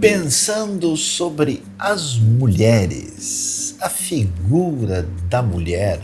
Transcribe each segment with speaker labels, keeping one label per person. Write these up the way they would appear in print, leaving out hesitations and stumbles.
Speaker 1: Pensando sobre as mulheres, a figura da mulher,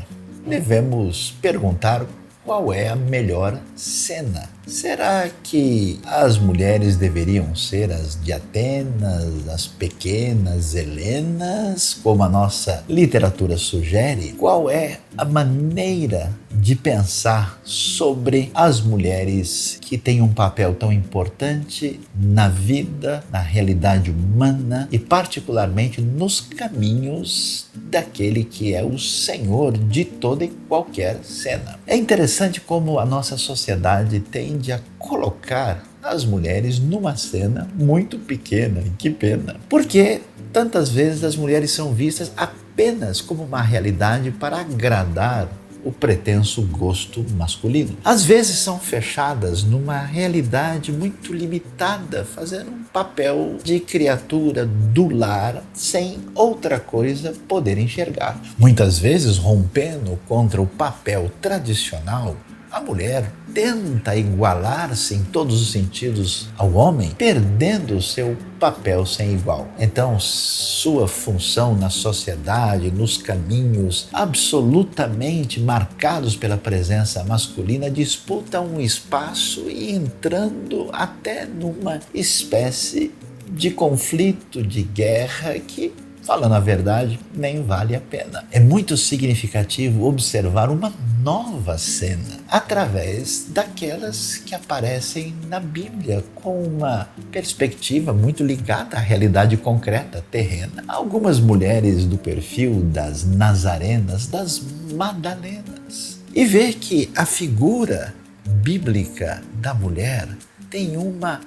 Speaker 1: devemos perguntar qual é a melhor cena. Será que as mulheres deveriam ser as de Atenas, as pequenas Helenas, como a nossa literatura sugere? Qual é a maneira de pensar sobre as mulheres que têm um papel tão importante na vida, na realidade humana e particularmente nos caminhos daquele que é o Senhor de toda e qualquer cena? É interessante como a nossa sociedade tende a colocar as mulheres numa cena muito pequena, e que pena, porque tantas vezes as mulheres são vistas apenas como uma realidade para agradar o pretenso gosto masculino. Às vezes são fechadas numa realidade muito limitada, fazendo um papel de criatura do lar sem outra coisa poder enxergar. Muitas vezes, rompendo contra o papel tradicional, a mulher tenta igualar-se em todos os sentidos ao homem, perdendo o seu papel sem igual. Então, sua função na sociedade, nos caminhos absolutamente marcados pela presença masculina, disputa um espaço e entrando até numa espécie de conflito, de guerra que, falando a verdade, nem vale a pena. É muito significativo observar uma nova cena através daquelas que aparecem na Bíblia com uma perspectiva muito ligada à realidade concreta, terrena. Algumas mulheres do perfil das Nazarenas, das Madalenas. E ver que a figura bíblica da mulher tem uma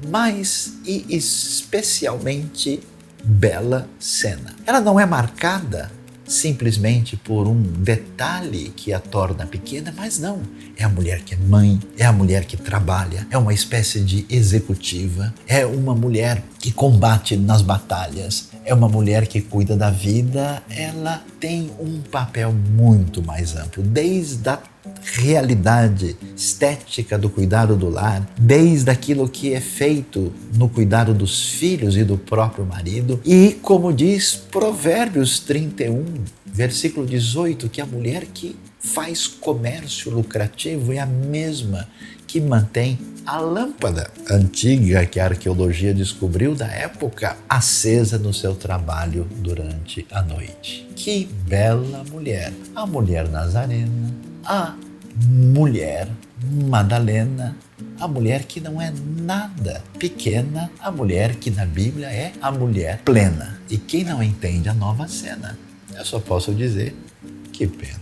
Speaker 1: mais e especialmente bela cena. Ela não é marcada simplesmente por um detalhe que a torna pequena, mas não. É a mulher que é mãe, é a mulher que trabalha, é uma espécie de executiva, é uma mulher que combate nas batalhas, é uma mulher que cuida da vida. Ela tem um papel muito mais amplo, desde a realidade estética do cuidado do lar, desde aquilo que é feito no cuidado dos filhos e do próprio marido. E como diz Provérbios 31, versículo 18, que a mulher que faz comércio lucrativo é a mesma que mantém a lâmpada antiga que a arqueologia descobriu da época acesa no seu trabalho durante a noite. Que bela mulher! A mulher nazarena, a mulher Madalena, a mulher que não é nada pequena, a mulher que na Bíblia é a mulher plena. E quem não entende a nova cena, eu só posso dizer, que pena.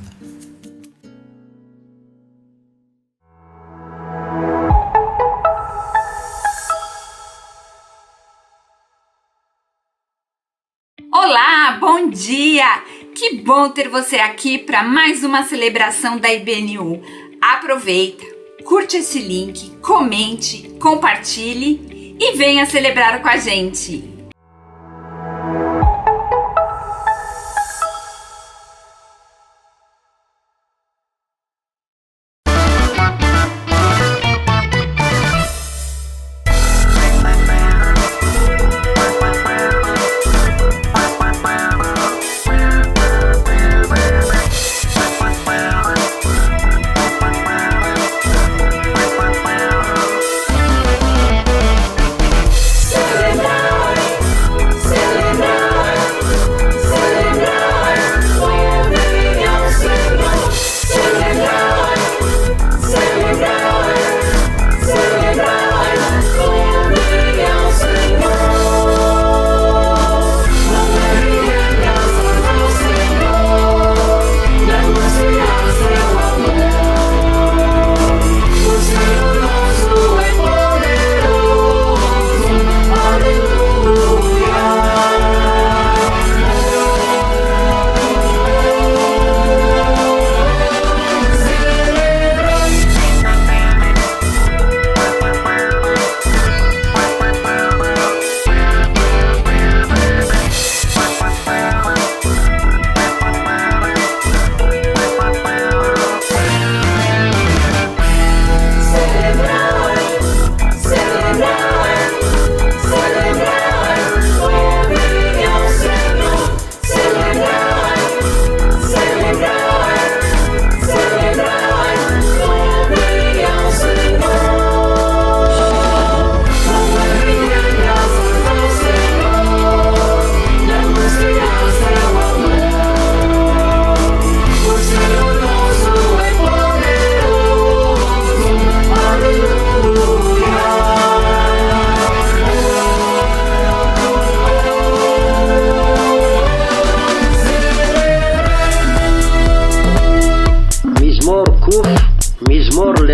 Speaker 2: Olá, bom dia! Que bom ter você aqui para mais uma celebração da IBNU. Aproveita, curte esse link, comente, compartilhe e venha celebrar com a gente.
Speaker 3: Celebrar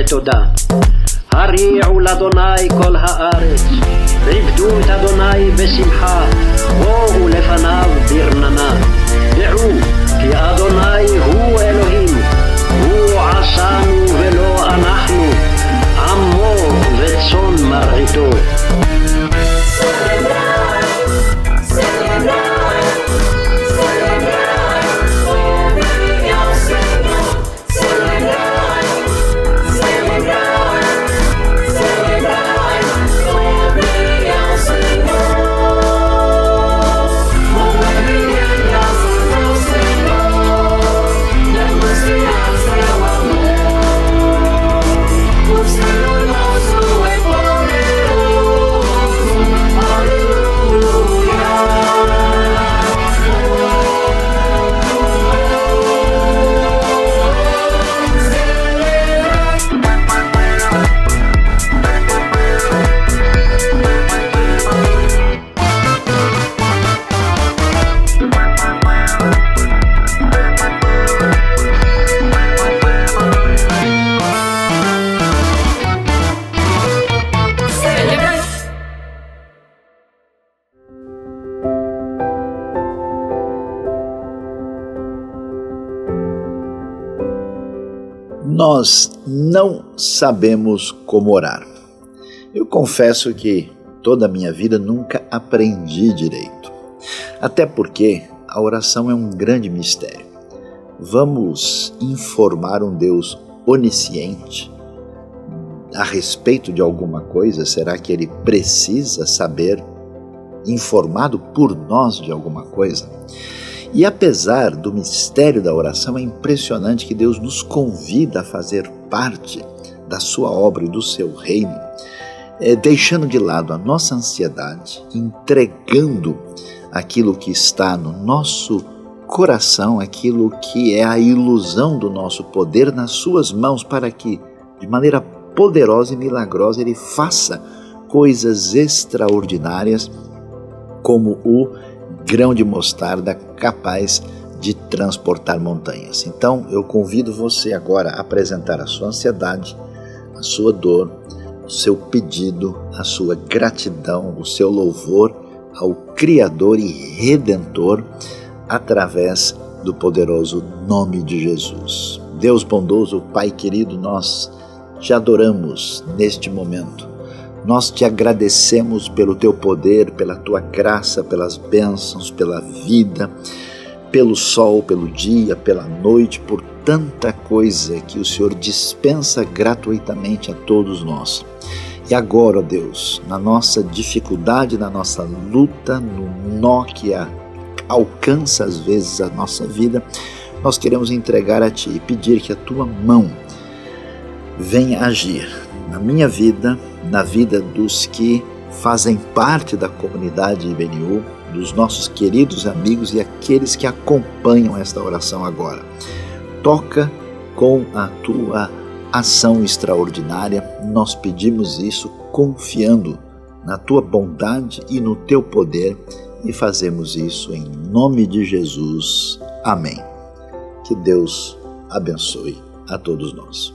Speaker 3: ותודה. הריעו לאדוני כל הארץ, עבדו את אדוני בשמחה, בואו לפניו ברננה. דעו כי אדוני הוא אלוהים, הוא עשנו ולא אנחנו, עמו וצאן מרעיתו.
Speaker 1: Nós não sabemos como orar. Eu confesso que toda a minha vida nunca aprendi direito. Até porque a oração é um grande mistério. Vamos informar um Deus onisciente a respeito de alguma coisa? Será que Ele precisa saber, informado por nós de alguma coisa? E apesar do mistério da oração, é impressionante que Deus nos convida a fazer parte da sua obra e do seu reino, deixando de lado a nossa ansiedade, entregando aquilo que está no nosso coração, aquilo que é a ilusão do nosso poder nas suas mãos, para que, de maneira poderosa e milagrosa, Ele faça coisas extraordinárias, como o grão de mostarda capaz de transportar montanhas. Então, eu convido você agora a apresentar a sua ansiedade, a sua dor, o seu pedido, a sua gratidão, o seu louvor ao Criador e Redentor através do poderoso nome de Jesus. Deus bondoso, Pai querido, nós te adoramos neste momento. Nós te agradecemos pelo teu poder, pela tua graça, pelas bênçãos, pela vida, pelo sol, pelo dia, pela noite, por tanta coisa que o Senhor dispensa gratuitamente a todos nós. E agora, ó Deus, na nossa dificuldade, na nossa luta, no nó que alcança às vezes a nossa vida, nós queremos entregar a Ti e pedir que a Tua mão venha agir na minha vida, na vida dos que fazem parte da comunidade IBNU, dos nossos queridos amigos e aqueles que acompanham esta oração agora. Toca com a Tua ação extraordinária, nós pedimos isso confiando na Tua bondade e no Teu poder e fazemos isso em nome de Jesus. Amém. Que Deus abençoe a todos nós.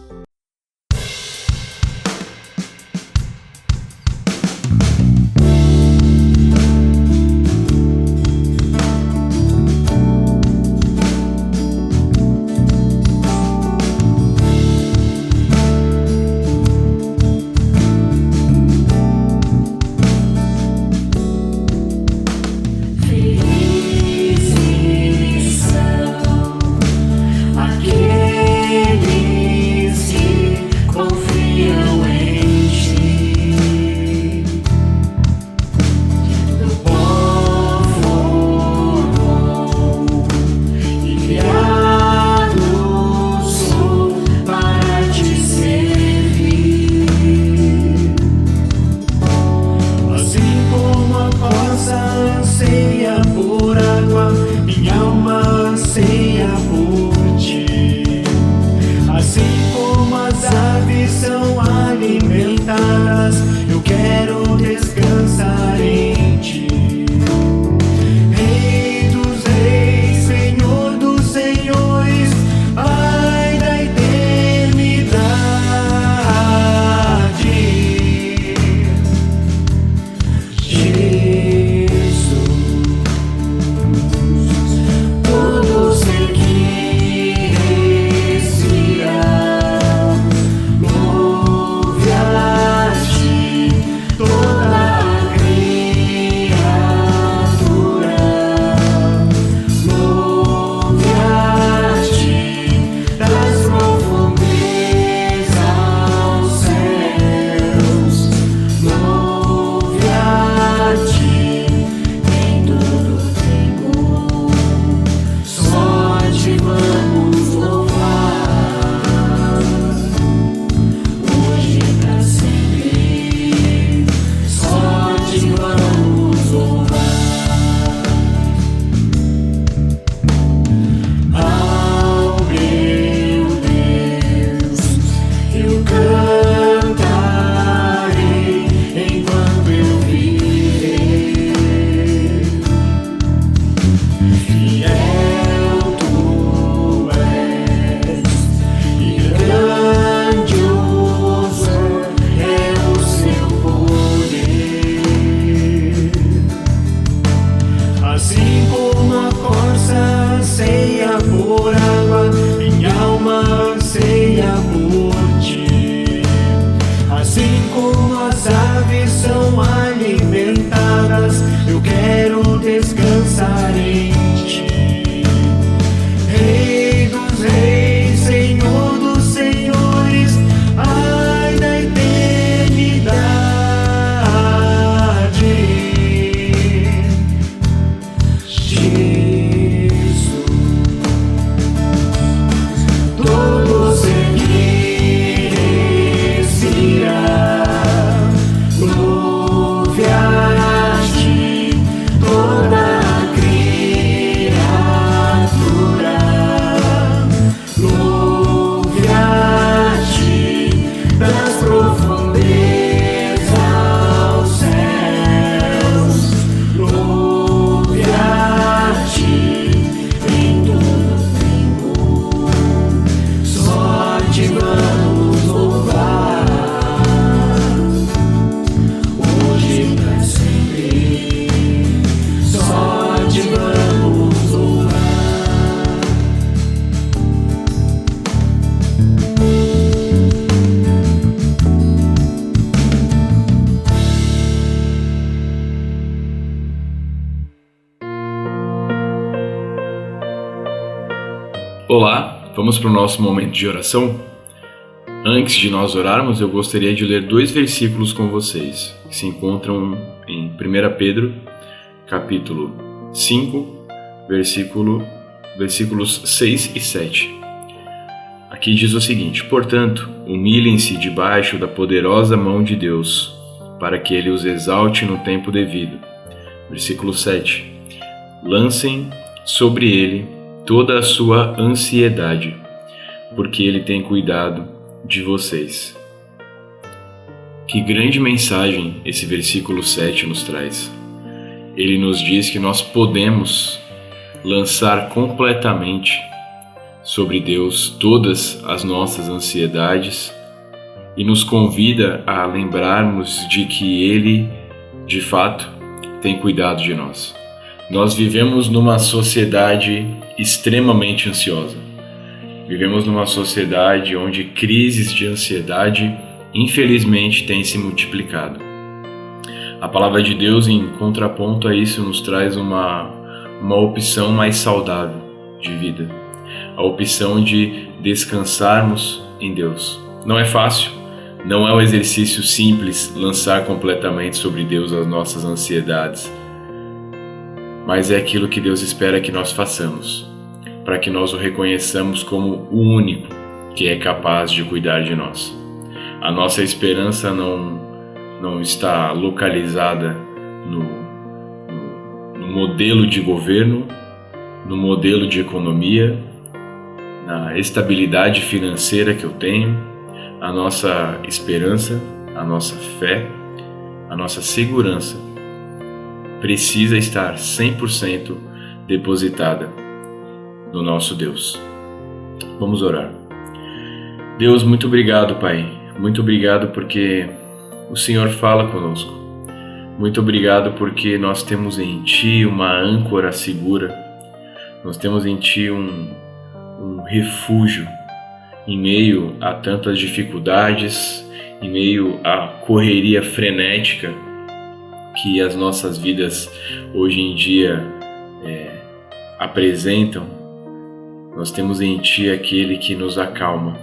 Speaker 4: Vamos para o nosso momento de oração? Antes de nós orarmos, eu gostaria de ler 2 versículos com vocês, que se encontram em 1 Pedro, capítulo 5, versículos 6 e 7. Aqui diz o seguinte: portanto, humilhem-se debaixo da poderosa mão de Deus, para que Ele os exalte no tempo devido. Versículo 7. Lancem sobre Ele toda a sua ansiedade, porque Ele tem cuidado de vocês. Que grande mensagem esse versículo 7 nos traz. Ele nos diz que nós podemos lançar completamente sobre Deus todas as nossas ansiedades e nos convida a lembrarmos de que Ele, de fato, tem cuidado de nós. Nós vivemos numa sociedade extremamente ansiosa. Vivemos numa sociedade onde crises de ansiedade, infelizmente, têm se multiplicado. A palavra de Deus, em contraponto a isso, nos traz uma opção mais saudável de vida. A opção de descansarmos em Deus. Não é fácil, não é um exercício simples lançar completamente sobre Deus as nossas ansiedades, mas é aquilo que Deus espera que nós façamos, para que nós o reconheçamos como o único que é capaz de cuidar de nós. A nossa esperança não está localizada no modelo de governo, no modelo de economia, na estabilidade financeira que eu tenho. A nossa esperança, a nossa fé, a nossa segurança precisa estar 100% depositada no nosso Deus. Vamos orar. Deus, muito obrigado, Pai. Muito obrigado porque o Senhor fala conosco. Muito obrigado porque nós temos em Ti uma âncora segura. Nós temos em Ti um refúgio em meio a tantas dificuldades, em meio à correria frenética que as nossas vidas hoje em dia apresentam. Nós temos em Ti aquele que nos acalma,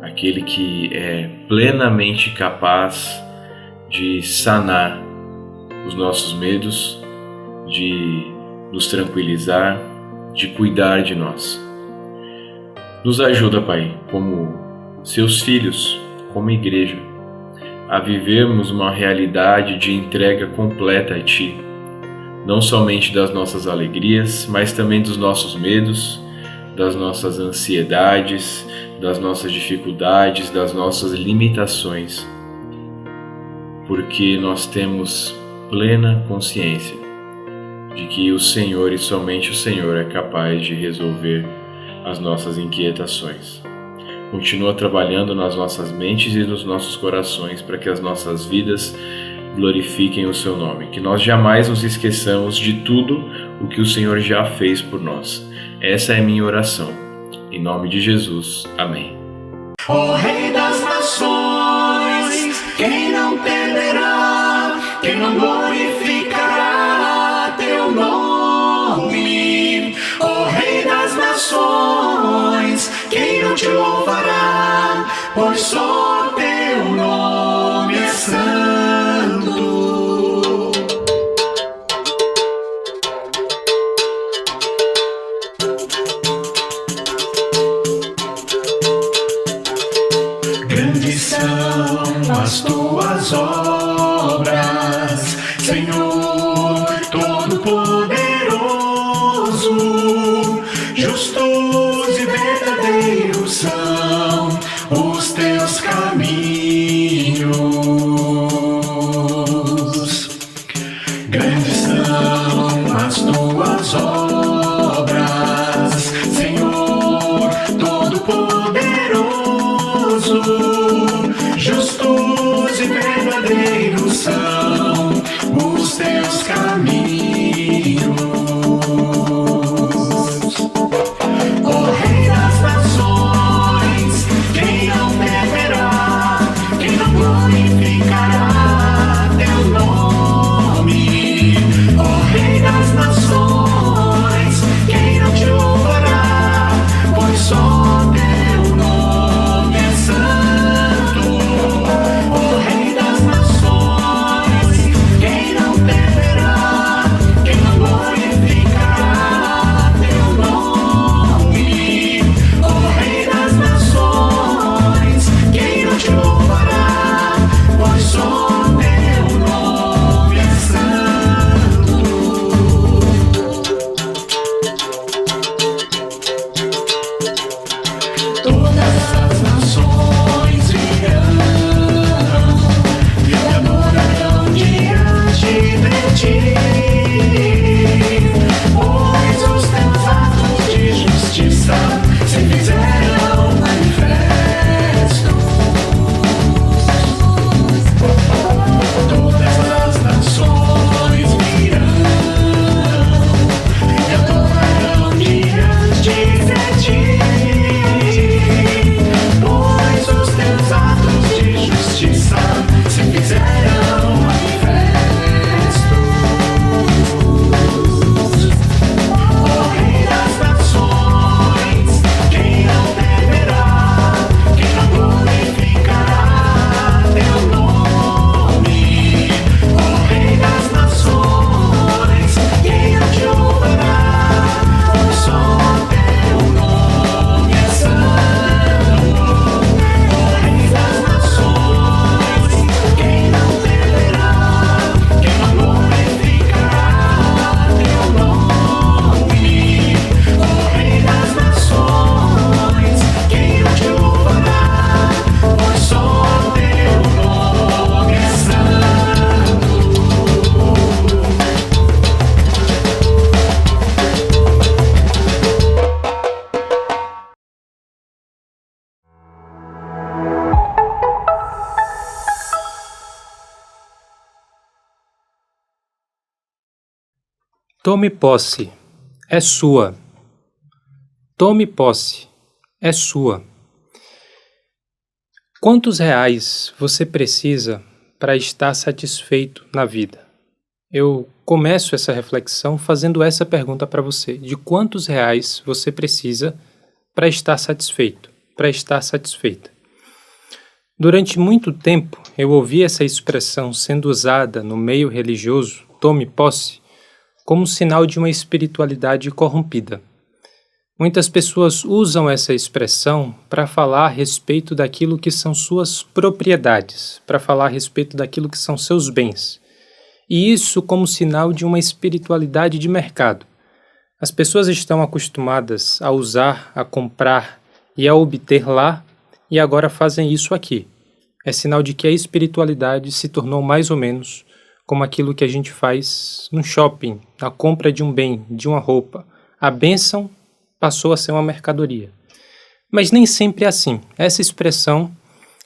Speaker 4: aquele que é plenamente capaz de sanar os nossos medos, de nos tranquilizar, de cuidar de nós. Nos ajuda, Pai, como Seus filhos, como igreja, a vivermos uma realidade de entrega completa a Ti, não somente das nossas alegrias, mas também dos nossos medos, das nossas ansiedades, das nossas dificuldades, das nossas limitações, porque nós temos plena consciência de que o Senhor e somente o Senhor é capaz de resolver as nossas inquietações. Continua trabalhando nas nossas mentes e nos nossos corações para que as nossas vidas glorifiquem o Seu nome. Que nós jamais nos esqueçamos de tudo o que o Senhor já fez por nós. Essa é a minha oração. Em nome de Jesus. Amém.
Speaker 5: O Rei das Nações, quem não temerá, quem não glorificará Teu nome? O Rei das Nações, quem não Te louvará, pois só Teu nome é santo. Grandes são as Tuas obras, Senhor Todo-Poderoso. Justos e verdadeiros são os Teus caminhos. Grandes são as Tuas obras, Senhor Todo-Poderoso. Justos e verdadeiros são os Teus caminhos. O Rei das Nações, quem não temerá, quem não glorificará Teu nome? O Rei das Nações, quem não Te louvará, pois só
Speaker 6: Tome posse, é sua. Tome posse, é sua. Quantos reais você precisa para estar satisfeito na vida? Eu começo essa reflexão fazendo essa pergunta para você. De quantos reais você precisa para estar satisfeito, para estar satisfeita? Durante muito tempo, eu ouvi essa expressão sendo usada no meio religioso, tome posse, como sinal de uma espiritualidade corrompida. Muitas pessoas usam essa expressão para falar a respeito daquilo que são suas propriedades, para falar a respeito daquilo que são seus bens. E isso como sinal de uma espiritualidade de mercado. As pessoas estão acostumadas a usar, a comprar e a obter lá, e agora fazem isso aqui. É sinal de que a espiritualidade se tornou mais ou menos como aquilo que a gente faz no shopping, na compra de um bem, de uma roupa. A bênção passou a ser uma mercadoria. Mas nem sempre é assim. Essa expressão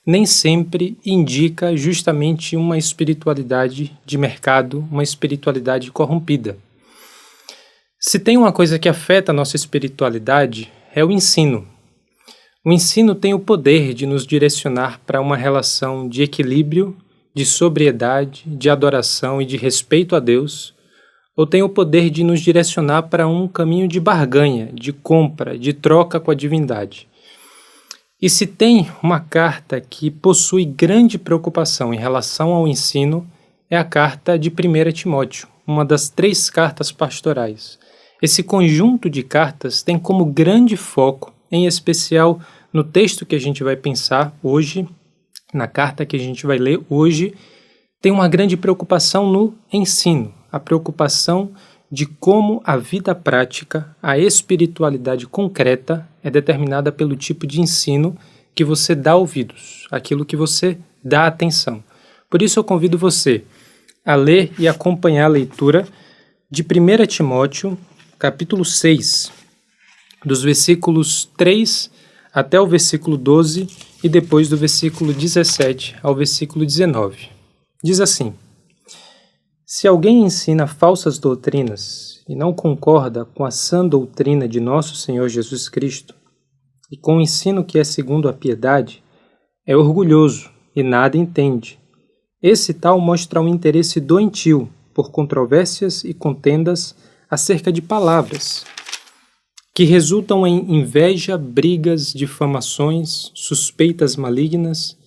Speaker 6: nem sempre indica justamente uma espiritualidade de mercado, uma espiritualidade corrompida. Se tem uma coisa que afeta a nossa espiritualidade, é o ensino. O ensino tem o poder de nos direcionar para uma relação de equilíbrio, de sobriedade, de adoração e de respeito a Deus, ou tem o poder de nos direcionar para um caminho de barganha, de compra, de troca com a divindade. E se tem uma carta que possui grande preocupação em relação ao ensino, é a carta de 1 Timóteo, uma das 3 cartas pastorais. Esse conjunto de cartas tem como grande foco, em especial no texto que a gente vai pensar hoje, na carta que a gente vai ler hoje, tem uma grande preocupação no ensino, a preocupação de como a vida prática, a espiritualidade concreta é determinada pelo tipo de ensino que você dá ouvidos, aquilo que você dá atenção. Por isso eu convido você a ler e acompanhar a leitura de 1 Timóteo, capítulo 6, dos versículos 3 até o versículo 12 e depois do versículo 17 ao versículo 19. Diz assim: se alguém ensina falsas doutrinas e não concorda com a sã doutrina de nosso Senhor Jesus Cristo e com o ensino que é segundo a piedade, é orgulhoso e nada entende. Esse tal mostra um interesse doentio por controvérsias e contendas acerca de palavras, que resultam em inveja, brigas, difamações, suspeitas malignas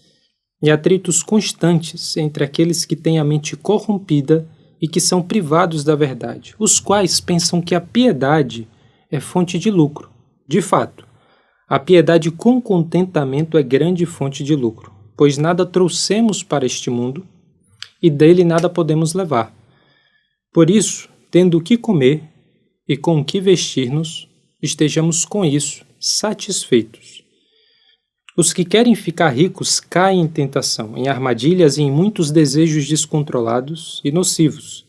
Speaker 6: e atritos constantes entre aqueles que têm a mente corrompida e que são privados da verdade, os quais pensam que a piedade é fonte de lucro. De fato, a piedade com contentamento é grande fonte de lucro, pois nada trouxemos para este mundo e dele nada podemos levar. Por isso, tendo o que comer e com o que vestir-nos, estejamos com isso satisfeitos. Os que querem ficar ricos caem em tentação, em armadilhas e em muitos desejos descontrolados e nocivos,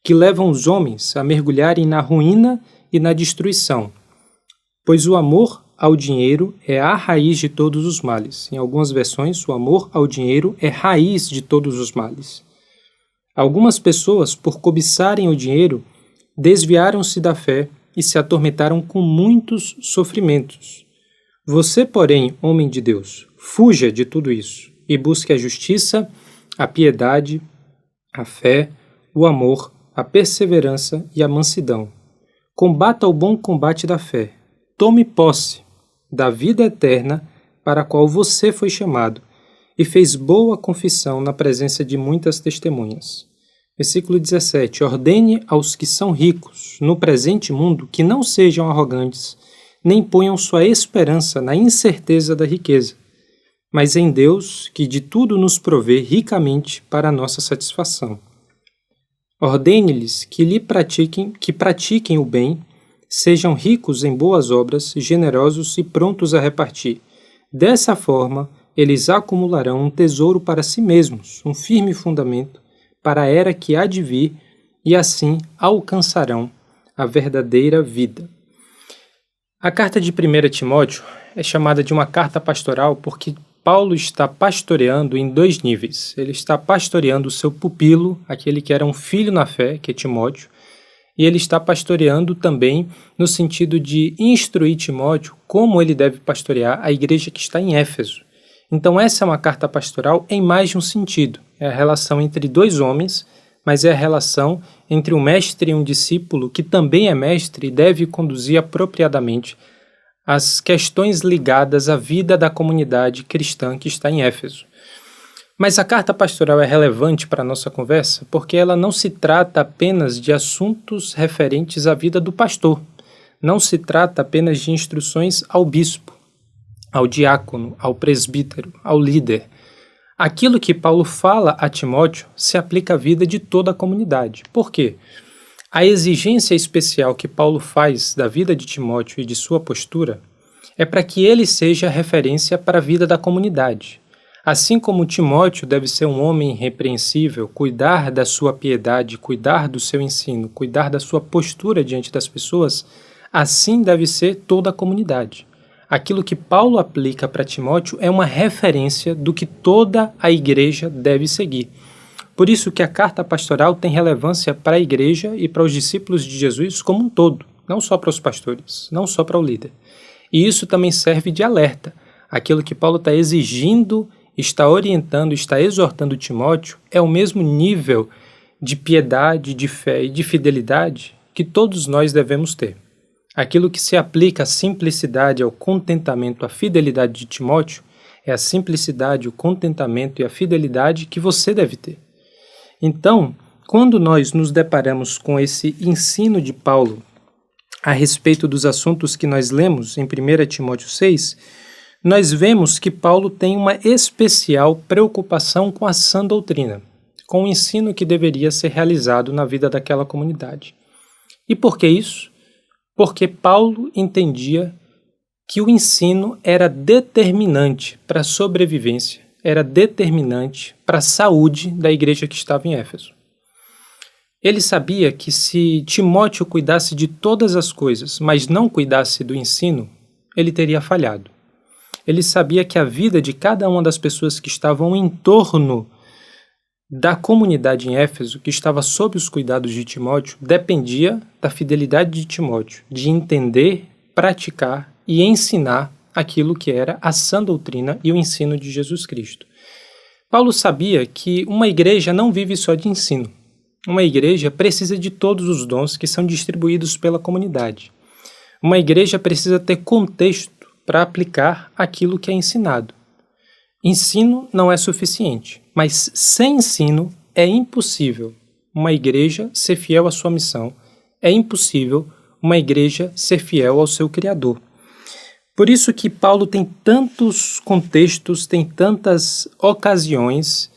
Speaker 6: que levam os homens a mergulharem na ruína e na destruição, pois o amor ao dinheiro é a raiz de todos os males. Em algumas versões, o amor ao dinheiro é raiz de todos os males. Algumas pessoas, por cobiçarem o dinheiro, desviaram-se da fé e se atormentaram com muitos sofrimentos. Você, porém, homem de Deus, fuja de tudo isso e busque a justiça, a piedade, a fé, o amor, a perseverança e a mansidão. Combata o bom combate da fé. Tome posse da vida eterna para a qual você foi chamado e fez boa confissão na presença de muitas testemunhas. Versículo 17. Ordene aos que são ricos no presente mundo que não sejam arrogantes, nem ponham sua esperança na incerteza da riqueza, mas em Deus, que de tudo nos provê ricamente para a nossa satisfação. Ordene-lhes que pratiquem o bem, sejam ricos em boas obras, generosos e prontos a repartir. Dessa forma, eles acumularão um tesouro para si mesmos, um firme fundamento para a era que há de vir, e assim alcançarão a verdadeira vida. A carta de 1 Timóteo é chamada de uma carta pastoral porque Paulo está pastoreando em 2 níveis. Ele está pastoreando o seu pupilo, aquele que era um filho na fé, que é Timóteo, e ele está pastoreando também no sentido de instruir Timóteo como ele deve pastorear a igreja que está em Éfeso. Então essa é uma carta pastoral em mais de um sentido. É a relação entre dois homens, mas é a relação entre um mestre e um discípulo que também é mestre e deve conduzir apropriadamente as questões ligadas à vida da comunidade cristã que está em Éfeso. Mas a carta pastoral é relevante para a nossa conversa porque ela não se trata apenas de assuntos referentes à vida do pastor. Não se trata apenas de instruções ao bispo, ao diácono, ao presbítero, ao líder. Aquilo que Paulo fala a Timóteo se aplica à vida de toda a comunidade. Por quê? A exigência especial que Paulo faz da vida de Timóteo e de sua postura é para que ele seja referência para a vida da comunidade. Assim como Timóteo deve ser um homem irrepreensível, cuidar da sua piedade, cuidar do seu ensino, cuidar da sua postura diante das pessoas, assim deve ser toda a comunidade. Aquilo que Paulo aplica para Timóteo é uma referência do que toda a igreja deve seguir. Por isso que a carta pastoral tem relevância para a igreja e para os discípulos de Jesus como um todo, não só para os pastores, não só para o líder. E isso também serve de alerta. Aquilo que Paulo está exigindo, está orientando, está exortando Timóteo é o mesmo nível de piedade, de fé e de fidelidade que todos nós devemos ter. Aquilo que se aplica à simplicidade, ao contentamento, à fidelidade de Timóteo é a simplicidade, o contentamento e a fidelidade que você deve ter. Então, quando nós nos deparamos com esse ensino de Paulo a respeito dos assuntos que nós lemos em 1 Timóteo 6, nós vemos que Paulo tem uma especial preocupação com a sã doutrina, com o ensino que deveria ser realizado na vida daquela comunidade. E por que isso? Porque Paulo entendia que o ensino era determinante para a sobrevivência, era determinante para a saúde da igreja que estava em Éfeso. Ele sabia que se Timóteo cuidasse de todas as coisas, mas não cuidasse do ensino, ele teria falhado. Ele sabia que a vida de cada uma das pessoas que estavam em torno da comunidade em Éfeso, que estava sob os cuidados de Timóteo, dependia da fidelidade de Timóteo, de entender, praticar e ensinar aquilo que era a sã doutrina e o ensino de Jesus Cristo. Paulo sabia que uma igreja não vive só de ensino. Uma igreja precisa de todos os dons que são distribuídos pela comunidade. Uma igreja precisa ter contexto para aplicar aquilo que é ensinado. Ensino não é suficiente, mas sem ensino é impossível uma igreja ser fiel à sua missão, é impossível uma igreja ser fiel ao seu Criador. Por isso que Paulo tem tantos contextos, tem tantas ocasiões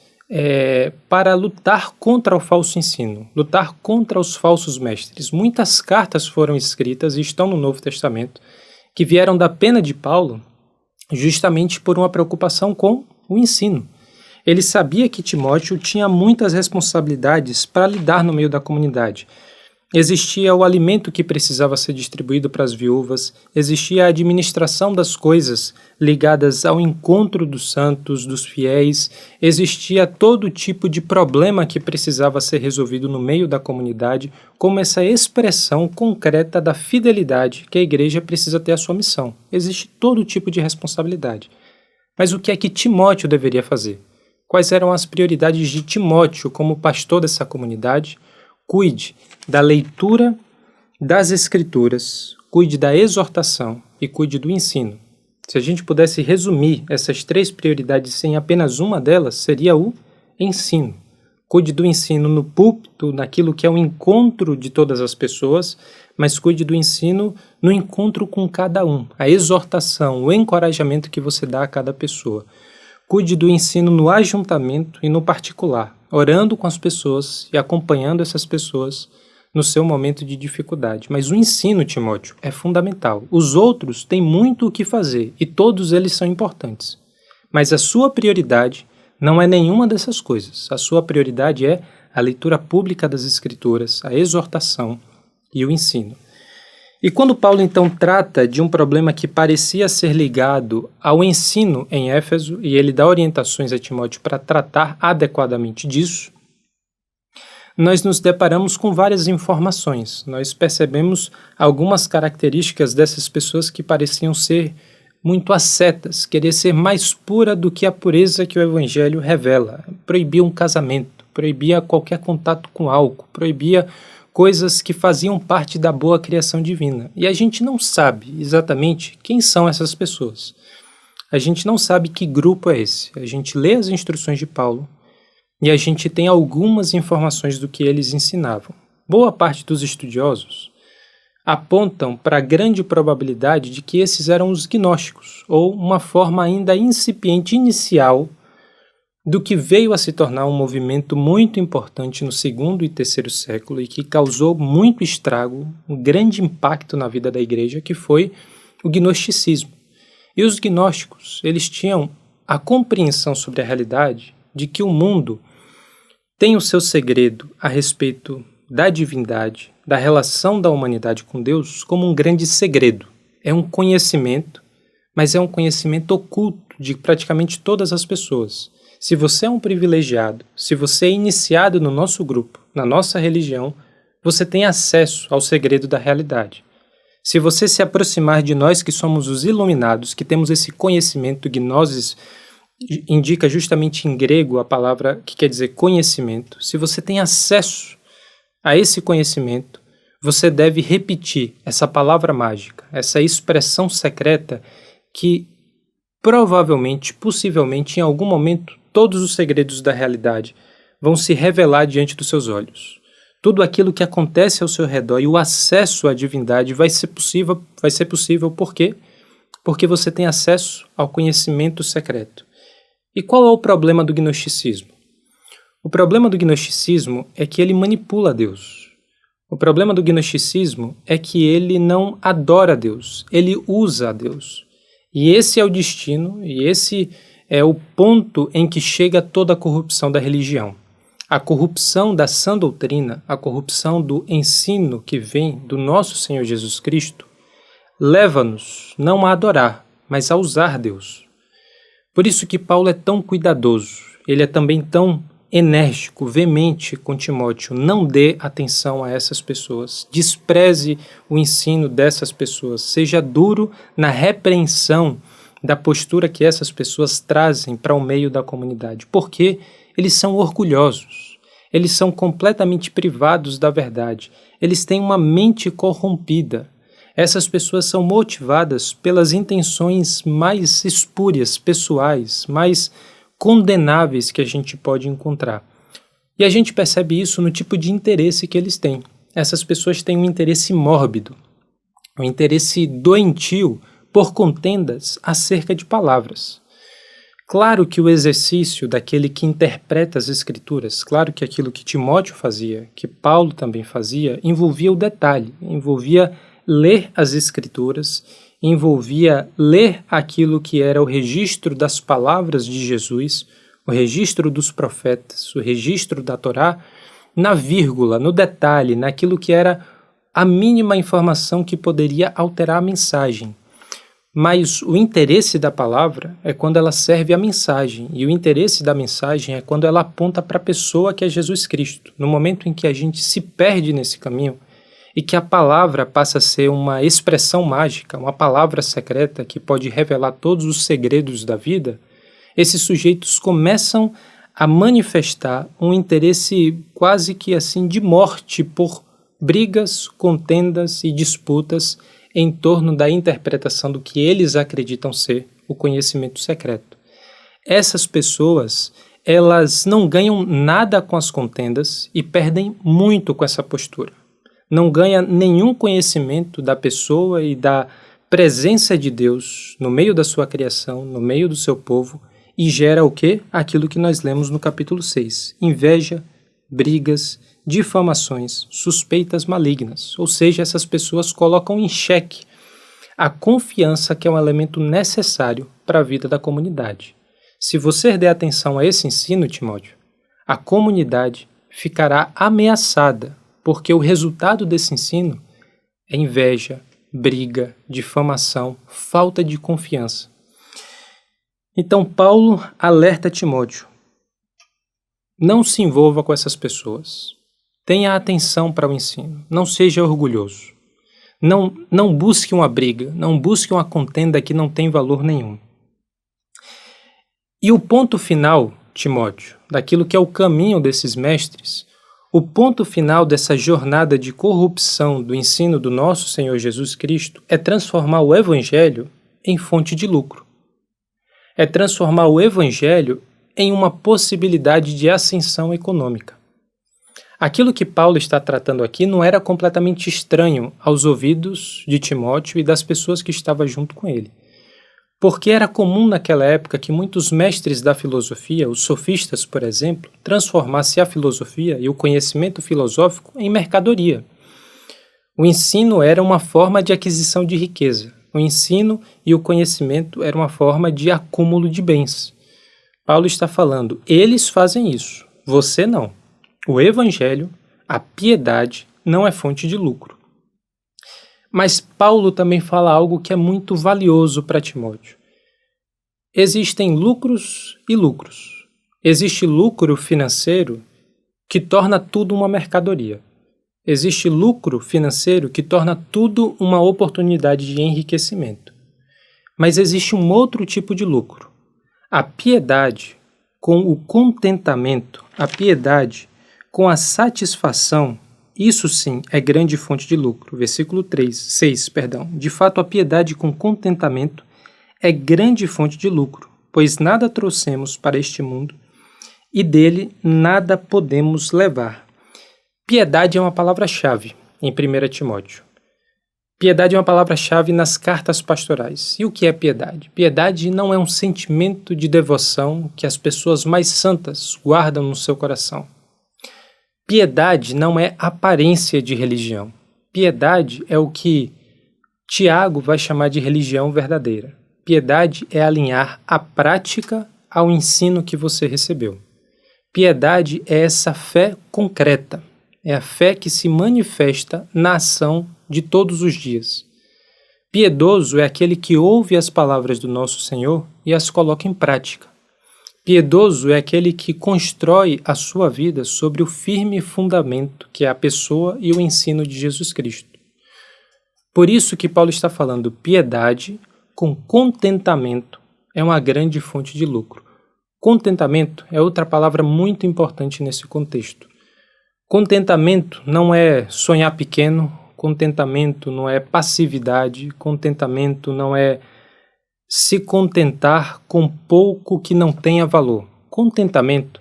Speaker 6: para lutar contra o falso ensino, lutar contra os falsos mestres. Muitas cartas foram escritas e estão no Novo Testamento que vieram da pena de Paulo justamente por uma preocupação com o ensino. Ele sabia que Timóteo tinha muitas responsabilidades para lidar no meio da comunidade. Existia o alimento que precisava ser distribuído para as viúvas, existia a administração das coisas ligadas ao encontro dos santos, dos fiéis, existia todo tipo de problema que precisava ser resolvido no meio da comunidade, como essa expressão concreta da fidelidade que a igreja precisa ter à sua missão. Existe todo tipo de responsabilidade. Mas o que é que Timóteo deveria fazer? Quais eram as prioridades de Timóteo como pastor dessa comunidade? Cuide da leitura das Escrituras, cuide da exortação e cuide do ensino. Se a gente pudesse resumir essas três prioridades em apenas uma delas, seria o ensino. Cuide do ensino no púlpito, naquilo que é o encontro de todas as pessoas, mas cuide do ensino no encontro com cada um, a exortação, o encorajamento que você dá a cada pessoa. Cuide do ensino no ajuntamento e no particular, orando com as pessoas e acompanhando essas pessoas no seu momento de dificuldade. Mas o ensino, Timóteo, é fundamental. Os outros têm muito o que fazer e todos eles são importantes. Mas a sua prioridade não é nenhuma dessas coisas. A sua prioridade é a leitura pública das Escrituras, a exortação e o ensino. E quando Paulo então trata de um problema que parecia ser ligado ao ensino em Éfeso, e ele dá orientações a Timóteo para tratar adequadamente disso, nós nos deparamos com várias informações. Nós percebemos algumas características dessas pessoas que pareciam ser muito ascetas, querer ser mais pura do que a pureza que o Evangelho revela. Proibia um casamento, proibia qualquer contato com álcool, proibia coisas que faziam parte da boa criação divina. E a gente não sabe exatamente quem são essas pessoas. A gente não sabe que grupo é esse. A gente lê as instruções de Paulo e a gente tem algumas informações do que eles ensinavam. Boa parte dos estudiosos apontam para a grande probabilidade de que esses eram os gnósticos, ou uma forma ainda incipiente inicial do que veio a se tornar um movimento muito importante no segundo e terceiro século e que causou muito estrago, um grande impacto na vida da igreja, que foi o gnosticismo. E os gnósticos, eles tinham a compreensão sobre a realidade de que o mundo tem o seu segredo a respeito da divindade, da relação da humanidade com Deus, como um grande segredo. É um conhecimento, mas é um conhecimento oculto de praticamente todas as pessoas. Se você é um privilegiado, se você é iniciado no nosso grupo, na nossa religião, você tem acesso ao segredo da realidade. Se você se aproximar de nós que somos os iluminados, que temos esse conhecimento, gnosis indica justamente em grego a palavra que quer dizer conhecimento, se você tem acesso a esse conhecimento, você deve repetir essa palavra mágica, essa expressão secreta que provavelmente, possivelmente, em algum momento, todos os segredos da realidade vão se revelar diante dos seus olhos. Tudo aquilo que acontece ao seu redor e o acesso à divindade vai ser possível por quê? Porque você tem acesso ao conhecimento secreto. E qual é o problema do gnosticismo? O problema do gnosticismo é que ele manipula Deus. O problema do gnosticismo é que ele não adora Deus, ele usa a Deus. E esse é o destino, e esse é o ponto em que chega toda a corrupção da religião. A corrupção da sã doutrina, a corrupção do ensino que vem do nosso Senhor Jesus Cristo, leva-nos não a adorar, mas a usar Deus. Por isso que Paulo é tão cuidadoso, ele é também tão enérgico, veemente com Timóteo. Não dê atenção a essas pessoas, despreze o ensino dessas pessoas, seja duro na repreensão da postura que essas pessoas trazem para o meio da comunidade, porque eles são orgulhosos, eles são completamente privados da verdade, eles têm uma mente corrompida. Essas pessoas são motivadas pelas intenções mais espúrias, pessoais, mais condenáveis que a gente pode encontrar. E a gente percebe isso no tipo de interesse que eles têm. Essas pessoas têm um interesse mórbido, um interesse doentio por contendas acerca de palavras. Claro que o exercício daquele que interpreta as Escrituras, claro que aquilo que Timóteo fazia, que Paulo também fazia, envolvia o detalhe, envolvia ler as Escrituras, envolvia ler aquilo que era o registro das palavras de Jesus, o registro dos profetas, o registro da Torá, na vírgula, no detalhe, naquilo que era a mínima informação que poderia alterar a mensagem. Mas o interesse da palavra é quando ela serve à mensagem, e o interesse da mensagem é quando ela aponta para a pessoa que é Jesus Cristo. No momento em que a gente se perde nesse caminho e que a palavra passa a ser uma expressão mágica, uma palavra secreta que pode revelar todos os segredos da vida, esses sujeitos começam a manifestar um interesse quase que assim de morte por brigas, contendas e disputas em torno da interpretação do que eles acreditam ser o conhecimento secreto. Essas pessoas, elas não ganham nada com as contendas e perdem muito com essa postura. Não ganha nenhum conhecimento da pessoa e da presença de Deus no meio da sua criação, no meio do seu povo, e gera o quê? Aquilo que nós lemos no capítulo 6. Inveja, brigas, difamações, suspeitas malignas. Ou seja, essas pessoas colocam em xeque a confiança que é um elemento necessário para a vida da comunidade. Se você der atenção a esse ensino, Timóteo, a comunidade ficará ameaçada, porque o resultado desse ensino é inveja, briga, difamação, falta de confiança. Então Paulo alerta Timóteo: não se envolva com essas pessoas. Tenha atenção para o ensino. Não seja orgulhoso. Não busque uma briga. Não busque uma contenda que não tem valor nenhum. E o ponto final, Timóteo, daquilo que é o caminho desses mestres, o ponto final dessa jornada de corrupção do ensino do nosso Senhor Jesus Cristo é transformar o Evangelho em fonte de lucro. É transformar o Evangelho em uma possibilidade de ascensão econômica. Aquilo que Paulo está tratando aqui não era completamente estranho aos ouvidos de Timóteo e das pessoas que estavam junto com ele. Porque era comum naquela época que muitos mestres da filosofia, os sofistas, por exemplo, transformassem a filosofia e o conhecimento filosófico em mercadoria. O ensino era uma forma de aquisição de riqueza. O ensino e o conhecimento era uma forma de acúmulo de bens. Paulo está falando, eles fazem isso, você não. O Evangelho, a piedade, não é fonte de lucro. Mas Paulo também fala algo que é muito valioso para Timóteo. Existem lucros e lucros. Existe lucro financeiro que torna tudo uma mercadoria. Existe lucro financeiro que torna tudo uma oportunidade de enriquecimento. Mas existe um outro tipo de lucro. A piedade com o contentamento, a piedade com a satisfação, isso sim é grande fonte de lucro. Versículo 6. De fato, a piedade com contentamento é grande fonte de lucro, pois nada trouxemos para este mundo e dele nada podemos levar. Piedade é uma palavra-chave em 1 Timóteo. Piedade é uma palavra-chave nas cartas pastorais. E o que é piedade? Piedade não é um sentimento de devoção que as pessoas mais santas guardam no seu coração. Piedade não é aparência de religião. Piedade é o que Tiago vai chamar de religião verdadeira. Piedade é alinhar a prática ao ensino que você recebeu. Piedade é essa fé concreta. É a fé que se manifesta na ação de todos os dias. Piedoso é aquele que ouve as palavras do nosso Senhor e as coloca em prática. Piedoso é aquele que constrói a sua vida sobre o firme fundamento que é a pessoa e o ensino de Jesus Cristo. Por isso que Paulo está falando, piedade com contentamento é uma grande fonte de lucro. Contentamento é outra palavra muito importante nesse contexto. Contentamento não é sonhar pequeno, contentamento não é passividade, contentamento não é se contentar com pouco que não tenha valor. Contentamento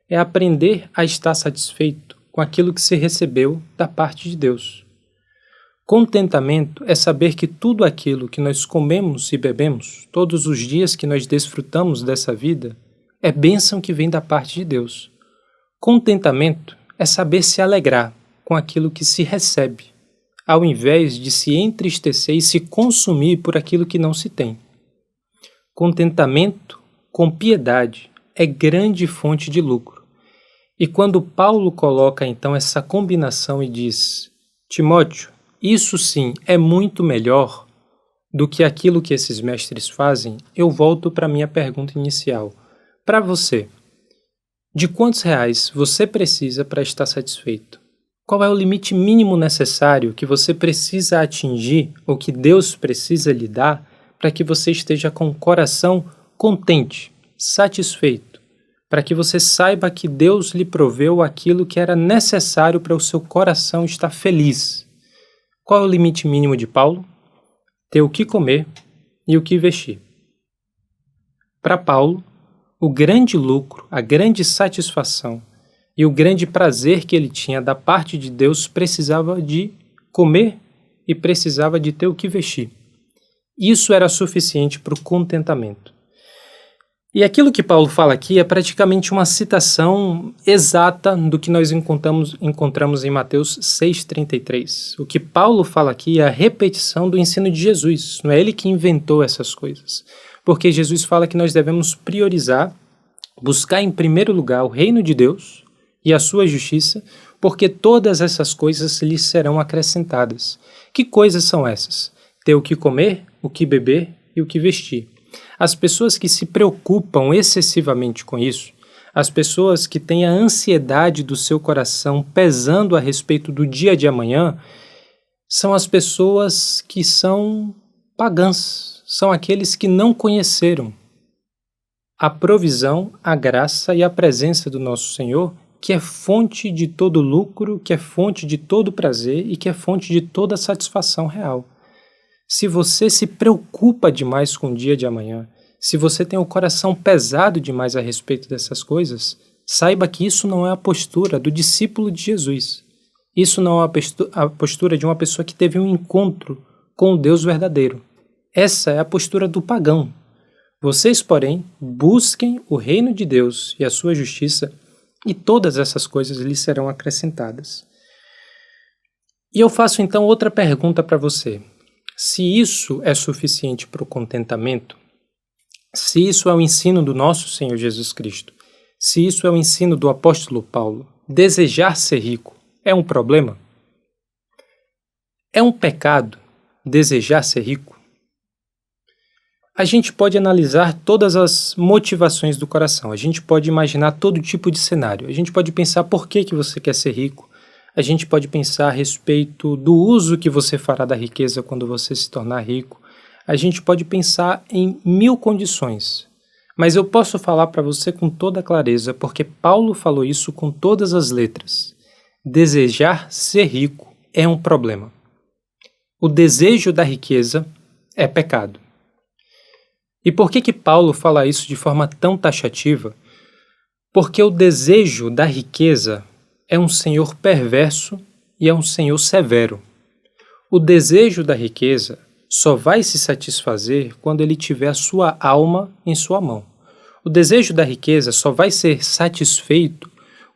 Speaker 6: é aprender a estar satisfeito com aquilo que se recebeu da parte de Deus. Contentamento é saber que tudo aquilo que nós comemos e bebemos, todos os dias que nós desfrutamos dessa vida, é bênção que vem da parte de Deus. Contentamento é saber se alegrar com aquilo que se recebe, ao invés de se entristecer e se consumir por aquilo que não se tem. Contentamento com piedade é grande fonte de lucro. E quando Paulo coloca então essa combinação e diz, Timóteo, isso sim é muito melhor do que aquilo que esses mestres fazem, eu volto para a minha pergunta inicial. Para você, de quantos reais você precisa para estar satisfeito? Qual é o limite mínimo necessário que você precisa atingir ou que Deus precisa lhe dar para que você esteja com o coração contente, satisfeito, para que você saiba que Deus lhe proveu aquilo que era necessário para o seu coração estar feliz? Qual é o limite mínimo de Paulo? Ter o que comer e o que vestir. Para Paulo, o grande lucro, a grande satisfação e o grande prazer que ele tinha da parte de Deus precisava de comer e precisava de ter o que vestir. Isso era suficiente para o contentamento. E aquilo que Paulo fala aqui é praticamente uma citação exata do que nós encontramos em Mateus 6,33. O que Paulo fala aqui é a repetição do ensino de Jesus. Não é ele que inventou essas coisas. Porque Jesus fala que nós devemos priorizar, buscar em primeiro lugar o reino de Deus e a sua justiça, porque todas essas coisas lhes serão acrescentadas. Que coisas são essas? Ter o que comer, o que beber e o que vestir. As pessoas que se preocupam excessivamente com isso, As pessoas que têm a ansiedade do seu coração pesando a respeito do dia de amanhã são as pessoas que são pagãs, são aqueles que não conheceram a provisão, a graça e a presença do nosso Senhor, que é fonte de todo lucro, que é fonte de todo prazer e que é fonte de toda satisfação real. Se você se preocupa demais com o dia de amanhã, se você tem o coração pesado demais a respeito dessas coisas, saiba que isso não é a postura do discípulo de Jesus. Isso não é a postura de uma pessoa que teve um encontro com o Deus verdadeiro. Essa é a postura do pagão. Vocês, porém, busquem o reino de Deus e a sua justiça, e todas essas coisas lhes serão acrescentadas. E eu faço então outra pergunta para você. Se isso é suficiente para o contentamento, se isso é o ensino do nosso Senhor Jesus Cristo, se isso é o ensino do apóstolo Paulo, desejar ser rico é um problema? É um pecado desejar ser rico? A gente pode analisar todas as motivações do coração, a gente pode imaginar todo tipo de cenário, a gente pode pensar por que você quer ser rico, a gente pode pensar a respeito do uso que você fará da riqueza quando você se tornar rico, a gente pode pensar em 1000 condições, mas eu posso falar para você com toda clareza, porque Paulo falou isso com todas as letras. Desejar ser rico é um problema. O desejo da riqueza é pecado. E por que Paulo fala isso de forma tão taxativa? Porque o desejo da riqueza é um senhor perverso e é um senhor severo. O desejo da riqueza só vai se satisfazer quando ele tiver a sua alma em sua mão. O desejo da riqueza só vai ser satisfeito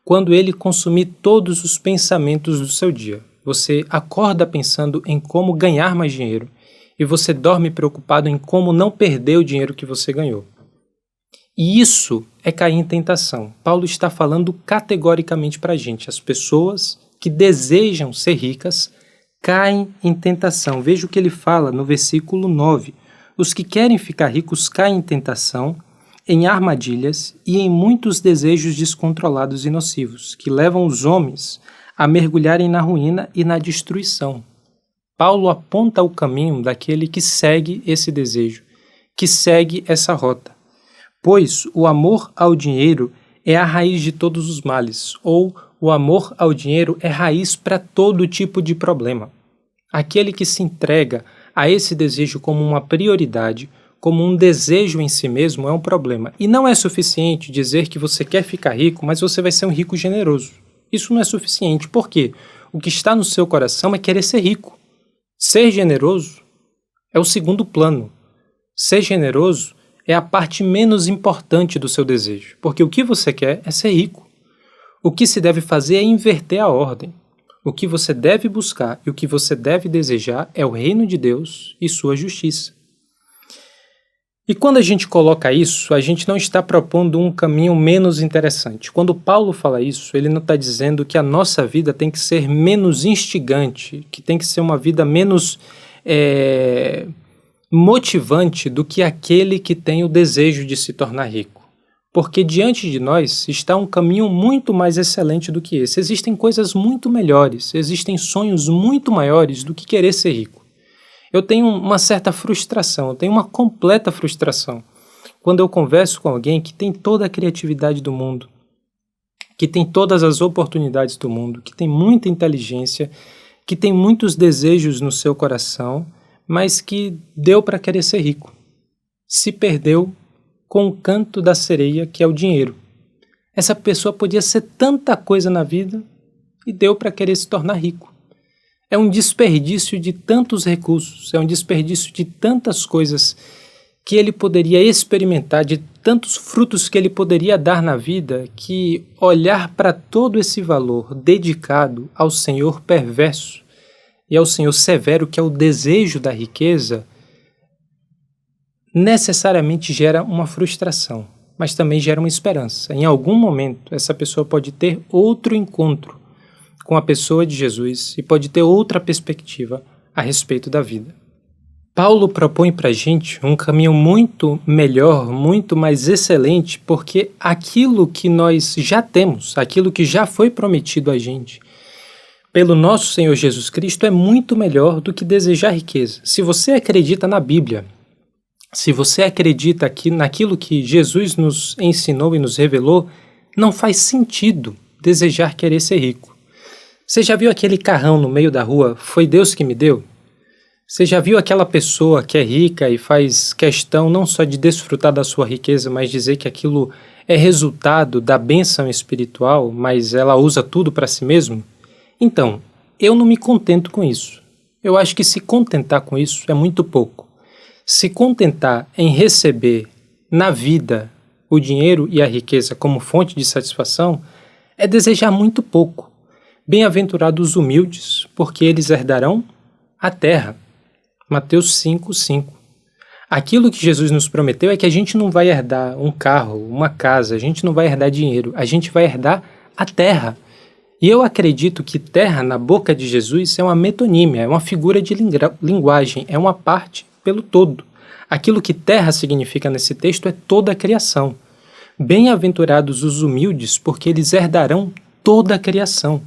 Speaker 6: quando ele consumir todos os pensamentos do seu dia. Você acorda pensando em como ganhar mais dinheiro e você dorme preocupado em como não perder o dinheiro que você ganhou. E isso é cair em tentação. Paulo está falando categoricamente para a gente. As pessoas que desejam ser ricas caem em tentação. Veja o que ele fala no versículo 9. Os que querem ficar ricos caem em tentação, em armadilhas e em muitos desejos descontrolados e nocivos, que levam os homens a mergulharem na ruína e na destruição. Paulo aponta o caminho daquele que segue esse desejo, que segue essa rota. Pois o amor ao dinheiro é a raiz de todos os males, ou o amor ao dinheiro é raiz para todo tipo de problema. Aquele que se entrega a esse desejo como uma prioridade, como um desejo em si mesmo, é um problema. E não é suficiente dizer que você quer ficar rico, mas você vai ser um rico generoso. Isso não é suficiente. Por quê? O que está no seu coração é querer ser rico. Ser generoso é o segundo plano. Ser generoso é a parte menos importante do seu desejo, porque o que você quer é ser rico. O que se deve fazer é inverter a ordem. O que você deve buscar e o que você deve desejar é o reino de Deus e sua justiça. E quando a gente coloca isso, a gente não está propondo um caminho menos interessante. Quando Paulo fala isso, ele não está dizendo que a nossa vida tem que ser menos instigante, que tem que ser uma vida menos motivante do que aquele que tem o desejo de se tornar rico. Porque diante de nós está um caminho muito mais excelente do que esse. Existem coisas muito melhores, existem sonhos muito maiores do que querer ser rico. Eu tenho uma certa frustração, eu tenho uma completa frustração quando eu converso com alguém que tem toda a criatividade do mundo, que tem todas as oportunidades do mundo, que tem muita inteligência, que tem muitos desejos no seu coração, mas que deu para querer ser rico. Se perdeu com o canto da sereia, que é o dinheiro. Essa pessoa podia ser tanta coisa na vida e deu para querer se tornar rico. É um desperdício de tantos recursos, é um desperdício de tantas coisas que ele poderia experimentar, de tantos frutos que ele poderia dar na vida, que olhar para todo esse valor dedicado ao Senhor perverso e ao Senhor severo, que é o desejo da riqueza, necessariamente gera uma frustração, mas também gera uma esperança. Em algum momento, essa pessoa pode ter outro encontro com a pessoa de Jesus e pode ter outra perspectiva a respeito da vida. Paulo propõe para a gente um caminho muito melhor, muito mais excelente, porque aquilo que nós já temos, aquilo que já foi prometido a gente pelo nosso Senhor Jesus Cristo é muito melhor do que desejar riqueza. Se você acredita na Bíblia, se você acredita naquilo que Jesus nos ensinou e nos revelou, não faz sentido desejar querer ser rico. Você já viu aquele carrão no meio da rua? Foi Deus que me deu? Você já viu aquela pessoa que é rica e faz questão não só de desfrutar da sua riqueza, mas dizer que aquilo é resultado da bênção espiritual, mas ela usa tudo para si mesmo? Então, eu não me contento com isso. Eu acho que se contentar com isso é muito pouco. Se contentar em receber na vida o dinheiro e a riqueza como fonte de satisfação é desejar muito pouco. Bem-aventurados os humildes, porque eles herdarão a terra. Mateus 5:5. Aquilo que Jesus nos prometeu é que a gente não vai herdar um carro, uma casa, a gente não vai herdar dinheiro, a gente vai herdar a terra. E eu acredito que terra, na boca de Jesus, é uma metonímia, é uma figura de linguagem, é uma parte pelo todo. Aquilo que terra significa nesse texto é toda a criação. Bem-aventurados os humildes, porque eles herdarão toda a criação.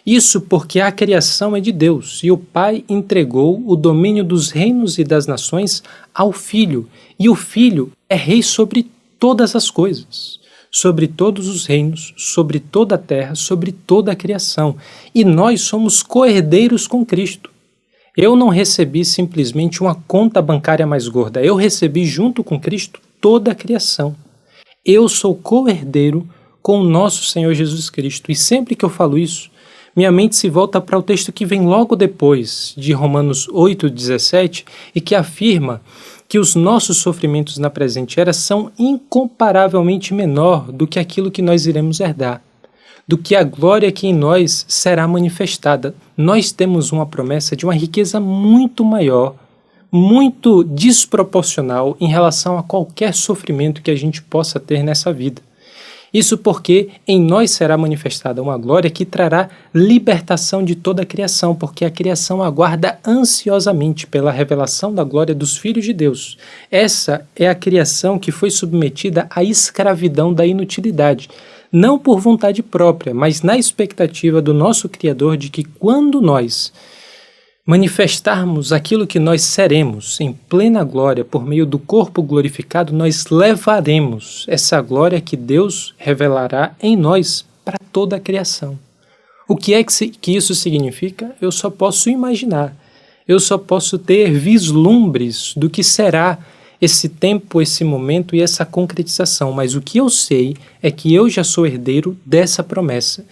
Speaker 6: Isso porque a criação é de Deus, e o Pai entregou o domínio dos reinos e das nações ao Filho, e o Filho é rei sobre todas as coisas, sobre todos os reinos, sobre toda a terra, sobre toda a criação, e nós somos co-herdeiros com Cristo. Eu não recebi simplesmente uma conta bancária mais gorda, eu recebi junto com Cristo toda a criação. Eu sou co-herdeiro com o nosso Senhor Jesus Cristo, e sempre que eu falo isso, minha mente se volta para o texto que vem logo depois, de Romanos 8,17, e que afirma que os nossos sofrimentos na presente era são incomparavelmente menor do que aquilo que nós iremos herdar, do que a glória que em nós será manifestada. Nós temos uma promessa de uma riqueza muito maior, muito desproporcional em relação a qualquer sofrimento que a gente possa ter nessa vida. Isso porque em nós será manifestada uma glória que trará libertação de toda a criação, porque a criação aguarda ansiosamente pela revelação da glória dos filhos de Deus. Essa é a criação que foi submetida à escravidão da inutilidade, não por vontade própria, mas na expectativa do nosso Criador de que quando nós manifestarmos aquilo que nós seremos em plena glória por meio do corpo glorificado, nós levaremos essa glória que Deus revelará em nós para toda a criação. O que é que isso significa? Eu só posso imaginar, eu só posso ter vislumbres do que será esse tempo, esse momento e essa concretização, mas o que eu sei é que eu já sou herdeiro dessa promessa.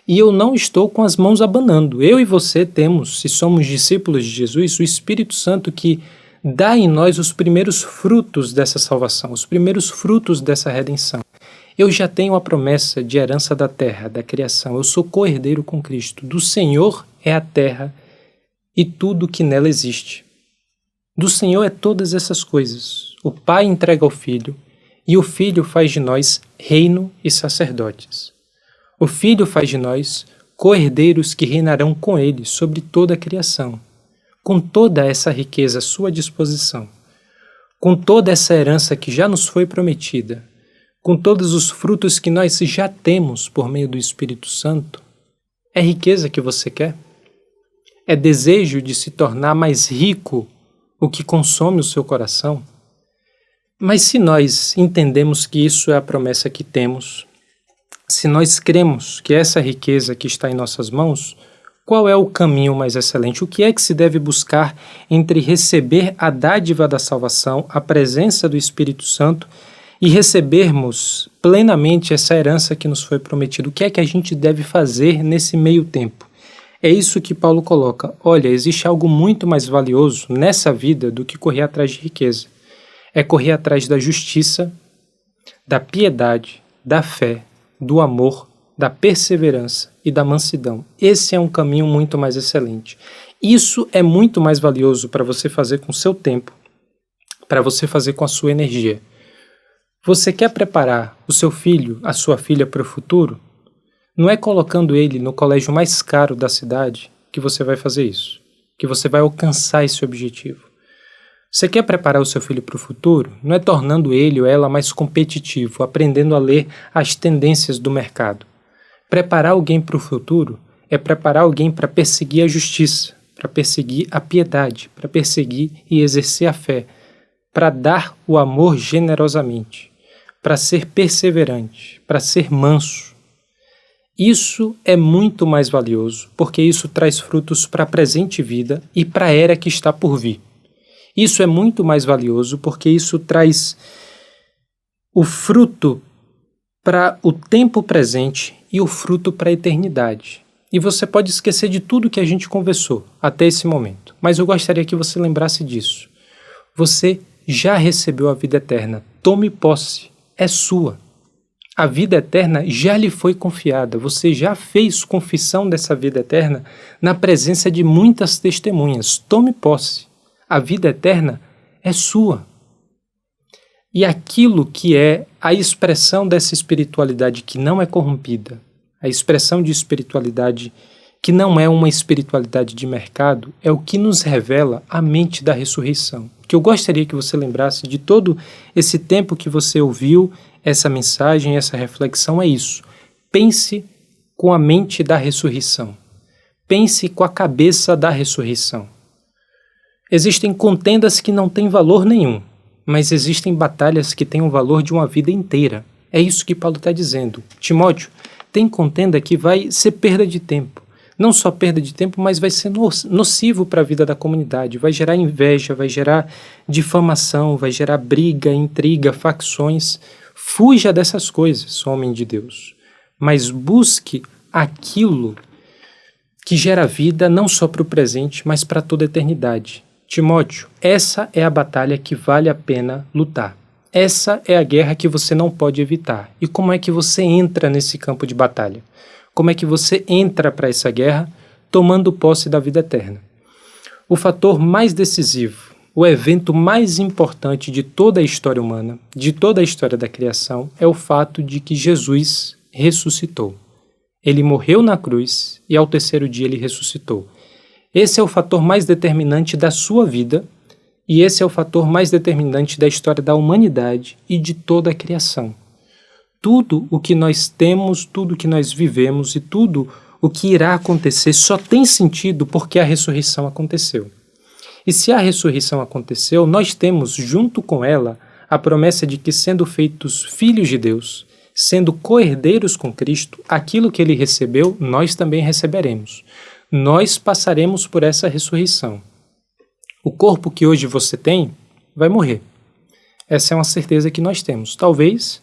Speaker 6: E eu não estou com as mãos abanando. Eu e você temos, se somos discípulos de Jesus, o Espírito Santo que dá em nós os primeiros frutos dessa salvação, os primeiros frutos dessa redenção. Eu já tenho a promessa de herança da terra, da criação. Eu sou co-herdeiro com Cristo. Do Senhor é a terra e tudo que nela existe. Do Senhor é todas essas coisas. O Pai entrega ao Filho e o Filho faz de nós reino e sacerdotes. O Filho faz de nós co-herdeiros que reinarão com Ele sobre toda a criação, com toda essa riqueza à sua disposição, com toda essa herança que já nos foi prometida, com todos os frutos que nós já temos por meio do Espírito Santo. É riqueza que você quer? É desejo de se tornar mais rico o que consome o seu coração? Mas se nós entendemos que isso é a promessa que temos, se nós cremos que essa riqueza que está em nossas mãos, qual é o caminho mais excelente? O que é que se deve buscar entre receber a dádiva da salvação, a presença do Espírito Santo e recebermos plenamente essa herança que nos foi prometida? O que é que a gente deve fazer nesse meio tempo? É isso que Paulo coloca. Olha, existe algo muito mais valioso nessa vida do que correr atrás de riqueza. É correr atrás da justiça, da piedade, da fé, do amor, da perseverança e da mansidão. Esse é um caminho muito mais excelente. Isso é muito mais valioso para você fazer com o seu tempo, para você fazer com a sua energia. Você quer preparar o seu filho, a sua filha para o futuro? Não é colocando ele no colégio mais caro da cidade que você vai fazer isso, que você vai alcançar esse objetivo. Você quer preparar o seu filho para o futuro? Não é tornando ele ou ela mais competitivo, aprendendo a ler as tendências do mercado. Preparar alguém para o futuro é preparar alguém para perseguir a justiça, para perseguir a piedade, para perseguir e exercer a fé, para dar o amor generosamente, para ser perseverante, para ser manso. Isso é muito mais valioso, porque isso traz frutos para a presente vida e para a era que está por vir. Isso é muito mais valioso porque isso traz o fruto para o tempo presente e o fruto para a eternidade. E você pode esquecer de tudo que a gente conversou até esse momento, mas eu gostaria que você lembrasse disso. Você já recebeu a vida eterna. Tome posse, é sua. A vida eterna já lhe foi confiada. Você já fez confissão dessa vida eterna na presença de muitas testemunhas. Tome posse. A vida eterna é sua. E aquilo que é a expressão dessa espiritualidade que não é corrompida, a expressão de espiritualidade que não é uma espiritualidade de mercado, é o que nos revela a mente da ressurreição. Que eu gostaria que você lembrasse de todo esse tempo que você ouviu essa mensagem, essa reflexão, é isso. Pense com a mente da ressurreição. Pense com a cabeça da ressurreição. Existem contendas que não têm valor nenhum, mas existem batalhas que têm o valor de uma vida inteira. É isso que Paulo está dizendo. Timóteo, tem contenda que vai ser perda de tempo. Não só perda de tempo, mas vai ser nocivo para a vida da comunidade. Vai gerar inveja, vai gerar difamação, vai gerar briga, intriga, facções. Fuja dessas coisas, homem de Deus. Mas busque aquilo que gera vida não só para o presente, mas para toda a eternidade. Timóteo, essa é a batalha que vale a pena lutar. Essa é a guerra que você não pode evitar. E como é que você entra nesse campo de batalha? Como é que você entra para essa guerra tomando posse da vida eterna? O fator mais decisivo, o evento mais importante de toda a história humana, de toda a história da criação, é o fato de que Jesus ressuscitou. Ele morreu na cruz e ao terceiro dia ele ressuscitou. Esse é o fator mais determinante da sua vida e esse é o fator mais determinante da história da humanidade e de toda a criação. Tudo o que nós temos, tudo o que nós vivemos e tudo o que irá acontecer só tem sentido porque a ressurreição aconteceu. E se a ressurreição aconteceu, nós temos junto com ela a promessa de que, sendo feitos filhos de Deus, sendo co-herdeiros com Cristo, aquilo que ele recebeu, nós também receberemos. Nós passaremos por essa ressurreição. O corpo que hoje você tem vai morrer. Essa é uma certeza que nós temos. Talvez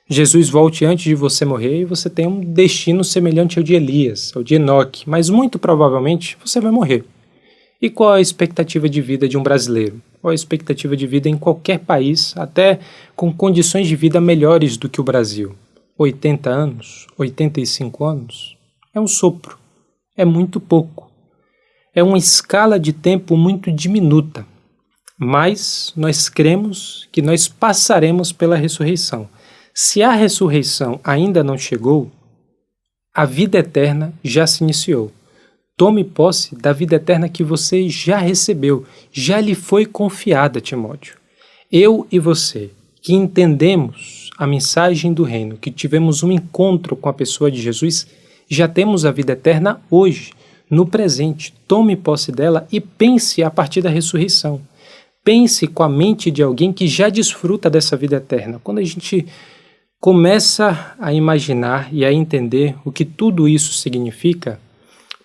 Speaker 6: Jesus volte antes de você morrer e você tenha um destino semelhante ao de Elias, ao de Enoque, mas muito provavelmente você vai morrer. E qual a expectativa de vida de um brasileiro? Qual a expectativa de vida em qualquer país, até com condições de vida melhores do que o Brasil? 80 anos? 85 anos? É um sopro. É muito pouco. É uma escala de tempo muito diminuta. Mas nós cremos que nós passaremos pela ressurreição. Se a ressurreição ainda não chegou, a vida eterna já se iniciou. Tome posse da vida eterna que você já recebeu, já lhe foi confiada, Timóteo. Eu e você, que entendemos a mensagem do reino, que tivemos um encontro com a pessoa de Jesus, já temos a vida eterna hoje, no presente. Tome posse dela e pense a partir da ressurreição. Pense com a mente de alguém que já desfruta dessa vida eterna. Quando a gente começa a imaginar e a entender o que tudo isso significa,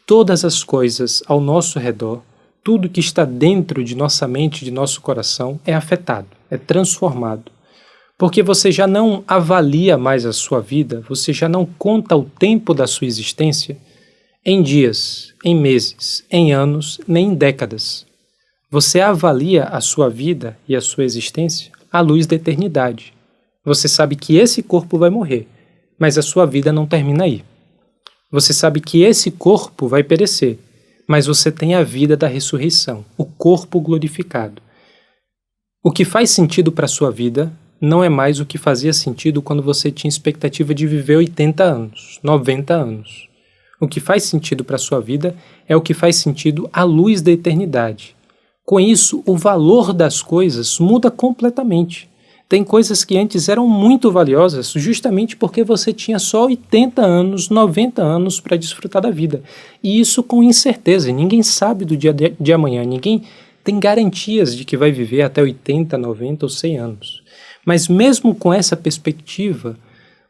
Speaker 6: todas as coisas ao nosso redor, tudo que está dentro de nossa mente, de nosso coração, é afetado, é transformado. Porque você já não avalia mais a sua vida, você já não conta o tempo da sua existência em dias, em meses, em anos, nem em décadas. Você avalia a sua vida e a sua existência à luz da eternidade. Você sabe que esse corpo vai morrer, mas a sua vida não termina aí. Você sabe que esse corpo vai perecer, mas você tem a vida da ressurreição, o corpo glorificado. O que faz sentido para a sua vida não é mais o que fazia sentido quando você tinha expectativa de viver 80 anos, 90 anos. O que faz sentido para a sua vida é o que faz sentido à luz da eternidade. Com isso, o valor das coisas muda completamente. Tem coisas que antes eram muito valiosas justamente porque você tinha só 80 anos, 90 anos para desfrutar da vida. E isso com incerteza. Ninguém sabe do dia de amanhã. Ninguém tem garantias de que vai viver até 80, 90 ou 100 anos. Mas mesmo com essa perspectiva,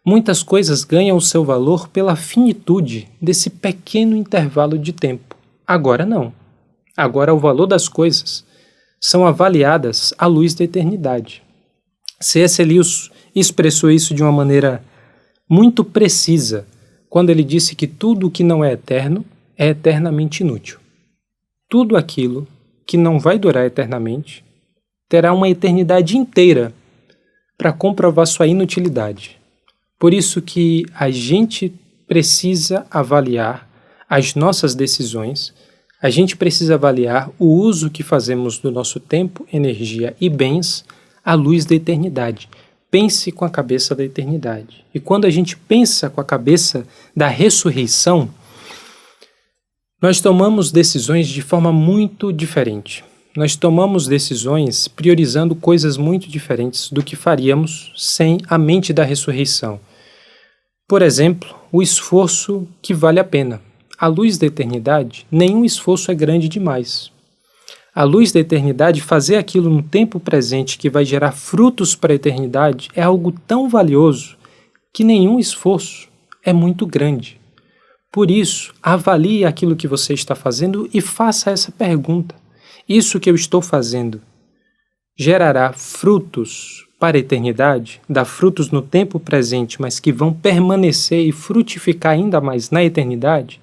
Speaker 6: muitas coisas ganham o seu valor pela finitude desse pequeno intervalo de tempo. Agora não. Agora o valor das coisas são avaliadas à luz da eternidade. C.S. Lewis expressou isso de uma maneira muito precisa quando ele disse que tudo o que não é eterno é eternamente inútil. Tudo aquilo que não vai durar eternamente terá uma eternidade inteira para comprovar sua inutilidade. Por isso que a gente precisa avaliar as nossas decisões, a gente precisa avaliar o uso que fazemos do nosso tempo, energia e bens à luz da eternidade. Pense com a cabeça da eternidade. E quando a gente pensa com a cabeça da ressurreição, nós tomamos decisões de forma muito diferente. Nós tomamos decisões priorizando coisas muito diferentes do que faríamos sem a mente da ressurreição. Por exemplo, o esforço que vale a pena. À luz da eternidade, nenhum esforço é grande demais. À luz da eternidade, fazer aquilo no tempo presente que vai gerar frutos para a eternidade é algo tão valioso que nenhum esforço é muito grande. Por isso, avalie aquilo que você está fazendo e faça essa pergunta. Isso que eu estou fazendo gerará frutos para a eternidade? Dá frutos no tempo presente, mas que vão permanecer e frutificar ainda mais na eternidade?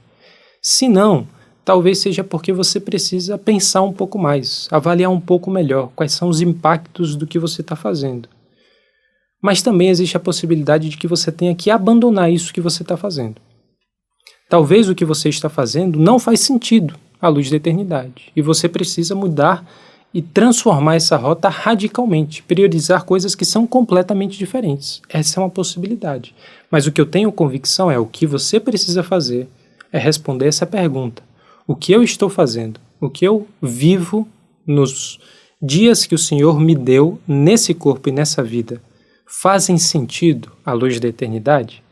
Speaker 6: Se não, talvez seja porque você precisa pensar um pouco mais, avaliar um pouco melhor quais são os impactos do que você está fazendo. Mas também existe a possibilidade de que você tenha que abandonar isso que você está fazendo. Talvez o que você está fazendo não faz sentido à luz da eternidade, e você precisa mudar e transformar essa rota radicalmente, priorizar coisas que são completamente diferentes. Essa é uma possibilidade. Mas o que eu tenho convicção é o que você precisa fazer é responder essa pergunta. O que eu estou fazendo? O que eu vivo nos dias que o Senhor me deu nesse corpo e nessa vida fazem sentido à luz da eternidade?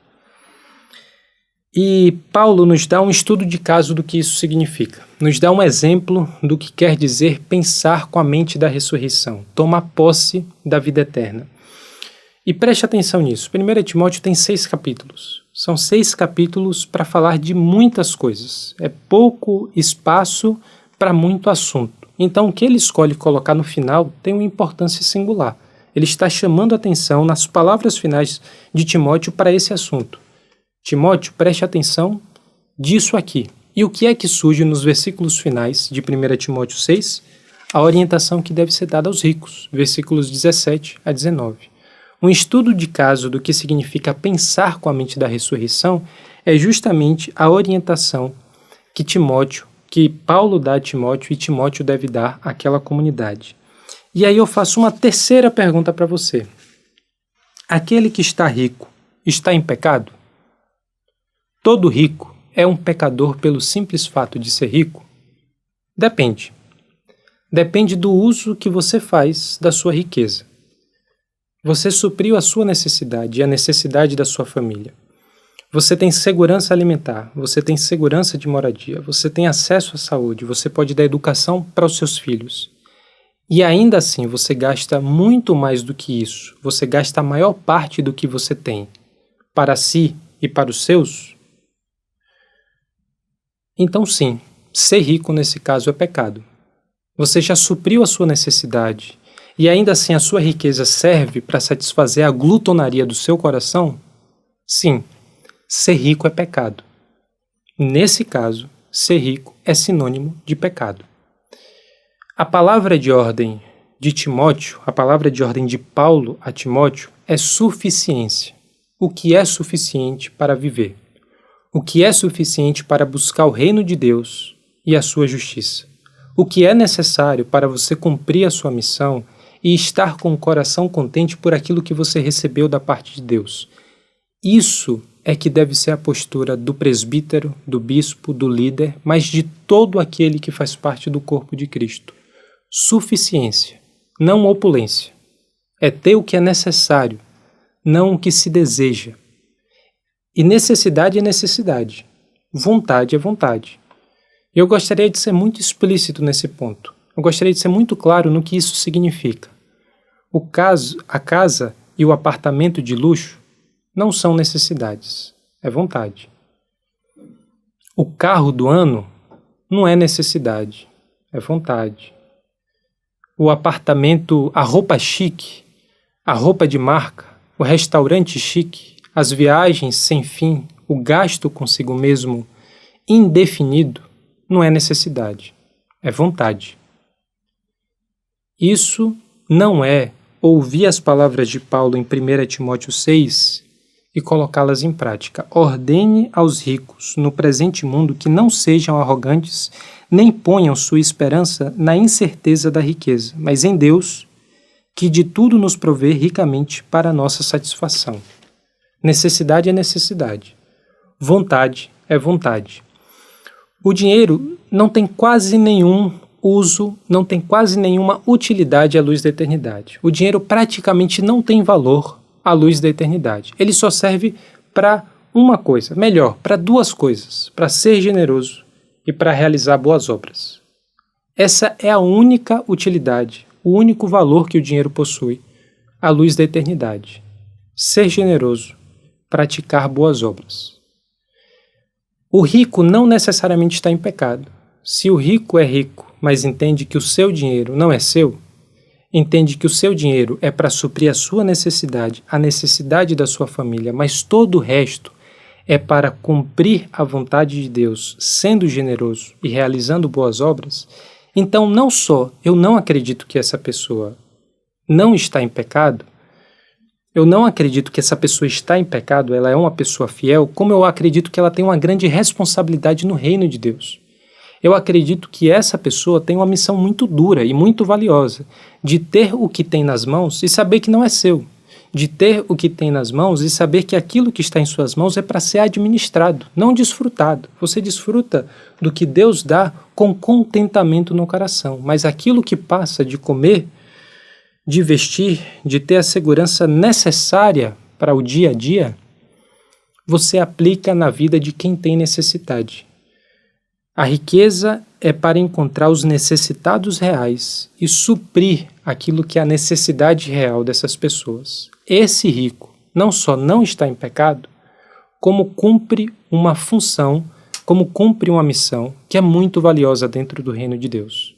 Speaker 6: E Paulo nos dá um estudo de caso do que isso significa. Nos dá um exemplo do que quer dizer pensar com a mente da ressurreição, tomar posse da vida eterna. E preste atenção nisso. 1 Timóteo tem 6 capítulos. São 6 capítulos para falar de muitas coisas. É pouco espaço para muito assunto. Então, o que ele escolhe colocar no final tem uma importância singular. Ele está chamando a atenção nas palavras finais de Timóteo para esse assunto. Timóteo, preste atenção disso aqui. E o que é que surge nos versículos finais de 1 Timóteo 6? A orientação que deve ser dada aos ricos, versículos 17 a 19. Um estudo de caso do que significa pensar com a mente da ressurreição é justamente a orientação que Paulo dá a Timóteo e Timóteo deve dar àquela comunidade. E aí eu faço uma terceira pergunta para você. Aquele que está rico está em pecado? Todo rico é um pecador pelo simples fato de ser rico? Depende. Depende do uso que você faz da sua riqueza. Você supriu a sua necessidade e a necessidade da sua família. Você tem segurança alimentar, você tem segurança de moradia, você tem acesso à saúde, você pode dar educação para os seus filhos. E ainda assim você gasta muito mais do que isso. Você gasta a maior parte do que você tem para si e para os seus. Então sim, ser rico nesse caso é pecado. Você já supriu a sua necessidade e ainda assim a sua riqueza serve para satisfazer a glutonaria do seu coração? Sim, ser rico é pecado. Nesse caso, ser rico é sinônimo de pecado. A palavra de ordem de Timóteo, a palavra de ordem de Paulo a Timóteo é suficiência. O que é suficiente para viver? O que é suficiente para buscar o reino de Deus e a sua justiça? O que é necessário para você cumprir a sua missão e estar com o coração contente por aquilo que você recebeu da parte de Deus? Isso é que deve ser a postura do presbítero, do bispo, do líder, mas de todo aquele que faz parte do corpo de Cristo. Suficiência, não opulência. É ter o que é necessário, não o que se deseja. E necessidade é necessidade. Vontade é vontade. Eu gostaria de ser muito explícito nesse ponto. Eu gostaria de ser muito claro no que isso significa. A casa e o apartamento de luxo não são necessidades, é vontade. O carro do ano não é necessidade, é vontade. O apartamento, a roupa chique, a roupa de marca, o restaurante chique, as viagens sem fim, o gasto consigo mesmo indefinido, não é necessidade, é vontade. Isso não é ouvir as palavras de Paulo em 1 Timóteo 6 e colocá-las em prática. Ordene aos ricos no presente mundo que não sejam arrogantes, nem ponham sua esperança na incerteza da riqueza, mas em Deus, que de tudo nos provê ricamente para a nossa satisfação. Necessidade é necessidade. Vontade é vontade. O dinheiro não tem quase nenhum uso, não tem quase nenhuma utilidade à luz da eternidade. O dinheiro praticamente não tem valor à luz da eternidade. Ele só serve para uma coisa, melhor, para duas coisas, para ser generoso e para realizar boas obras. Essa é a única utilidade, o único valor que o dinheiro possui à luz da eternidade. Ser generoso, praticar boas obras. O rico não necessariamente está em pecado. Se o rico é rico, mas entende que o seu dinheiro não é seu, entende que o seu dinheiro é para suprir a sua necessidade, a necessidade da sua família, mas todo o resto é para cumprir a vontade de Deus, sendo generoso e realizando boas obras, então não só eu não acredito que essa pessoa não está em pecado, eu não acredito que essa pessoa está em pecado, ela é uma pessoa fiel, como eu acredito que ela tem uma grande responsabilidade no reino de Deus. Eu acredito que essa pessoa tem uma missão muito dura e muito valiosa, de ter o que tem nas mãos e saber que não é seu, de ter o que tem nas mãos e saber que aquilo que está em suas mãos é para ser administrado, não desfrutado. Você desfruta do que Deus dá com contentamento no coração, mas aquilo que passa de comer, de vestir, de ter a segurança necessária para o dia a dia, você aplica na vida de quem tem necessidade. A riqueza é para encontrar os necessitados reais e suprir aquilo que é a necessidade real dessas pessoas. Esse rico não só não está em pecado, como cumpre uma função, como cumpre uma missão que é muito valiosa dentro do reino de Deus.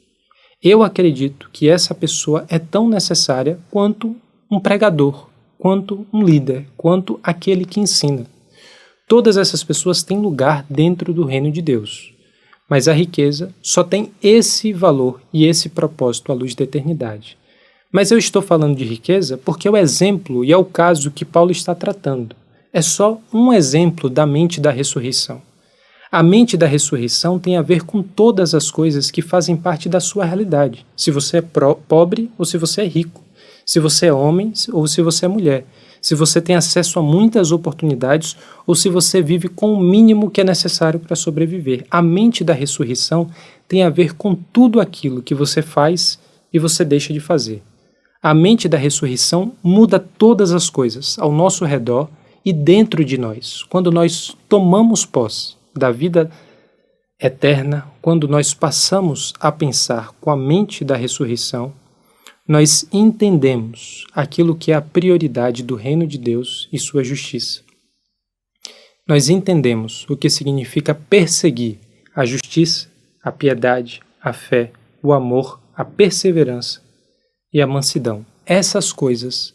Speaker 6: Eu acredito que essa pessoa é tão necessária quanto um pregador, quanto um líder, quanto aquele que ensina. Todas essas pessoas têm lugar dentro do reino de Deus. Mas a riqueza só tem esse valor e esse propósito à luz da eternidade. Mas eu estou falando de riqueza porque é o exemplo e é o caso que Paulo está tratando. É só um exemplo da mente da ressurreição. A mente da ressurreição tem a ver com todas as coisas que fazem parte da sua realidade. Se você é pobre ou se você é rico. Se você é homem ou se você é mulher. Se você tem acesso a muitas oportunidades ou se você vive com o mínimo que é necessário para sobreviver. A mente da ressurreição tem a ver com tudo aquilo que você faz e você deixa de fazer. A mente da ressurreição muda todas as coisas ao nosso redor e dentro de nós. Quando nós tomamos posse da vida eterna, quando nós passamos a pensar com a mente da ressurreição, nós entendemos aquilo que é a prioridade do reino de Deus e sua justiça. Nós entendemos o que significa perseguir a justiça, a piedade, a fé, o amor, a perseverança e a mansidão. Essas coisas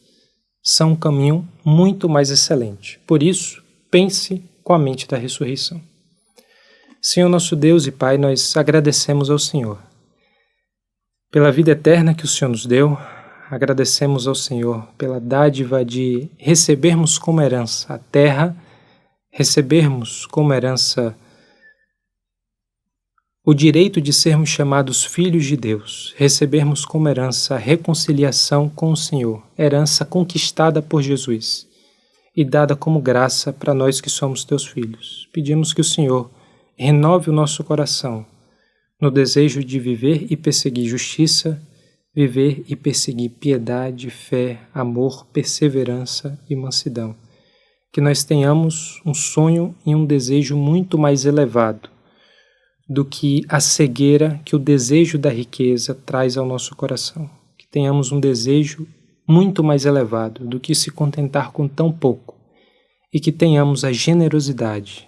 Speaker 6: são um caminho muito mais excelente. Por isso, pense com a mente da ressurreição. Senhor nosso Deus e Pai, nós agradecemos ao Senhor pela vida eterna que o Senhor nos deu, agradecemos ao Senhor pela dádiva de recebermos como herança a terra, recebermos como herança o direito de sermos chamados filhos de Deus, recebermos como herança a reconciliação com o Senhor, herança conquistada por Jesus e dada como graça para nós que somos teus filhos. Pedimos que o Senhor renove o nosso coração no desejo de viver e perseguir justiça, viver e perseguir piedade, fé, amor, perseverança e mansidão. Que nós tenhamos um sonho e um desejo muito mais elevado do que a cegueira que o desejo da riqueza traz ao nosso coração. Que tenhamos um desejo muito mais elevado do que se contentar com tão pouco. E que tenhamos a generosidade.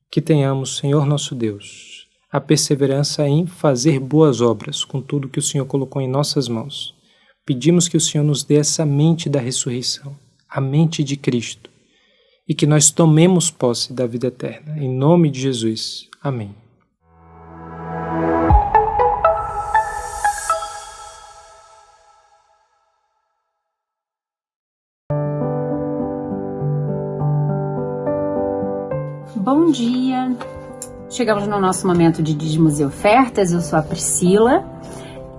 Speaker 6: Que tenhamos, Senhor nosso Deus, a perseverança em fazer boas obras com tudo que o Senhor colocou em nossas mãos. Pedimos que o Senhor nos dê essa mente da ressurreição, a mente de Cristo, e que nós tomemos posse da vida eterna. Em nome de Jesus. Amém.
Speaker 7: Bom dia! Chegamos no nosso momento de dízimos e ofertas. Eu sou a Priscila,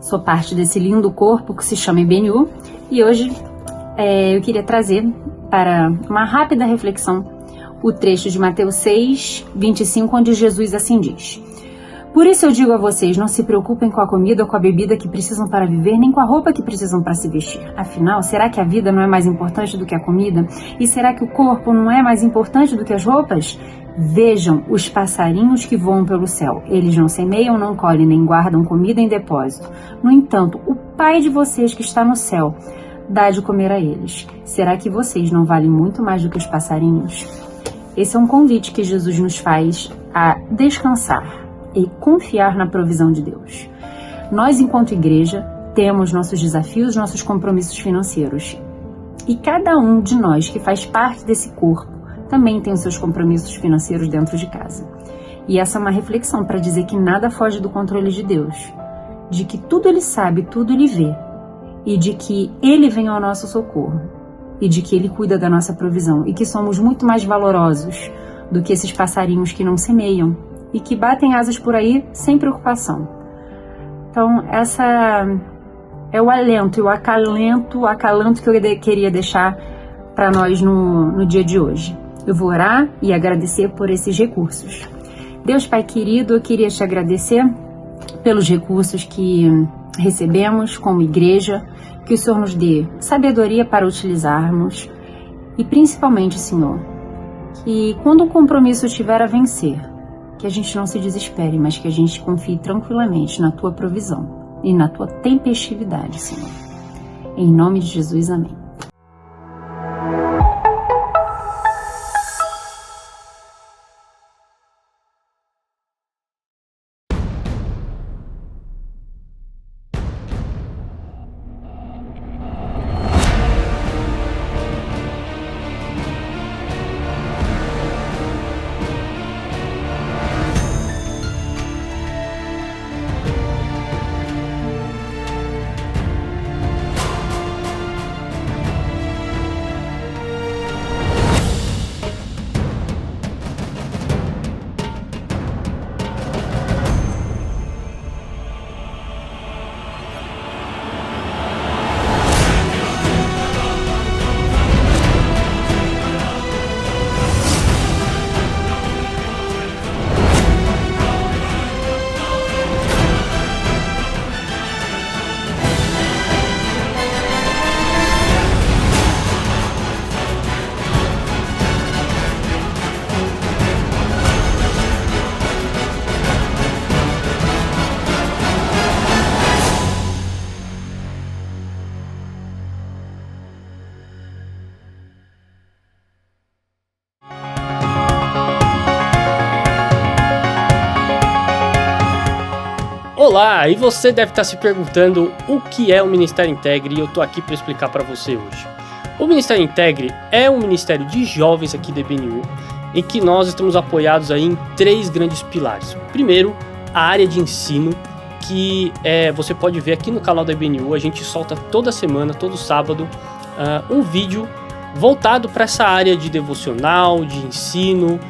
Speaker 7: sou parte desse lindo corpo que se chama IBNU e hoje eu queria trazer para uma rápida reflexão o trecho de Mateus 6, 25, onde Jesus assim diz: Por isso eu digo a vocês, não se preocupem com a comida ou com a bebida que precisam para viver, nem com a roupa que precisam para se vestir. Afinal, será que a vida não é mais importante do que a comida? E será que o corpo não é mais importante do que as roupas? Vejam os passarinhos que voam pelo céu. Eles não semeiam, não colhem, nem guardam comida em depósito. No entanto, o Pai de vocês que está no céu dá de comer a eles. Será que vocês não valem muito mais do que os passarinhos? Esse é um convite que Jesus nos faz a descansar e confiar na provisão de Deus. Nós, enquanto igreja, temos nossos desafios, nossos compromissos financeiros. E cada um de nós que faz parte desse corpo também tem os seus compromissos financeiros dentro de casa. E essa é uma reflexão para dizer que nada foge do controle de Deus, de que tudo Ele sabe, tudo Ele vê, e de que Ele vem ao nosso socorro, e de que Ele cuida da nossa provisão, e que somos muito mais valorosos do que esses passarinhos que não semeiam e que batem asas por aí sem preocupação. Então, essa é o alento e o acalanto que eu queria deixar para nós no dia de hoje. Eu vou orar e agradecer por esses recursos. Deus Pai querido, eu queria te agradecer pelos recursos que recebemos como igreja, que o Senhor nos dê sabedoria para utilizarmos e principalmente, Senhor, que quando o compromisso estiver a vencer, que a gente não se desespere, mas que a gente confie tranquilamente na Tua provisão e na Tua tempestividade, Senhor. Em nome de Jesus, amém.
Speaker 8: Olá, e você deve estar se perguntando o que é o Ministério Integre, e eu estou aqui para explicar para você hoje. O Ministério Integre é um ministério de jovens aqui da IBNU, em que nós estamos apoiados aí em 3 grandes pilares. Primeiro, a área de ensino, que você pode ver aqui no canal da IBNU. A gente solta toda semana, todo sábado, um vídeo voltado para essa área de devocional, de ensino,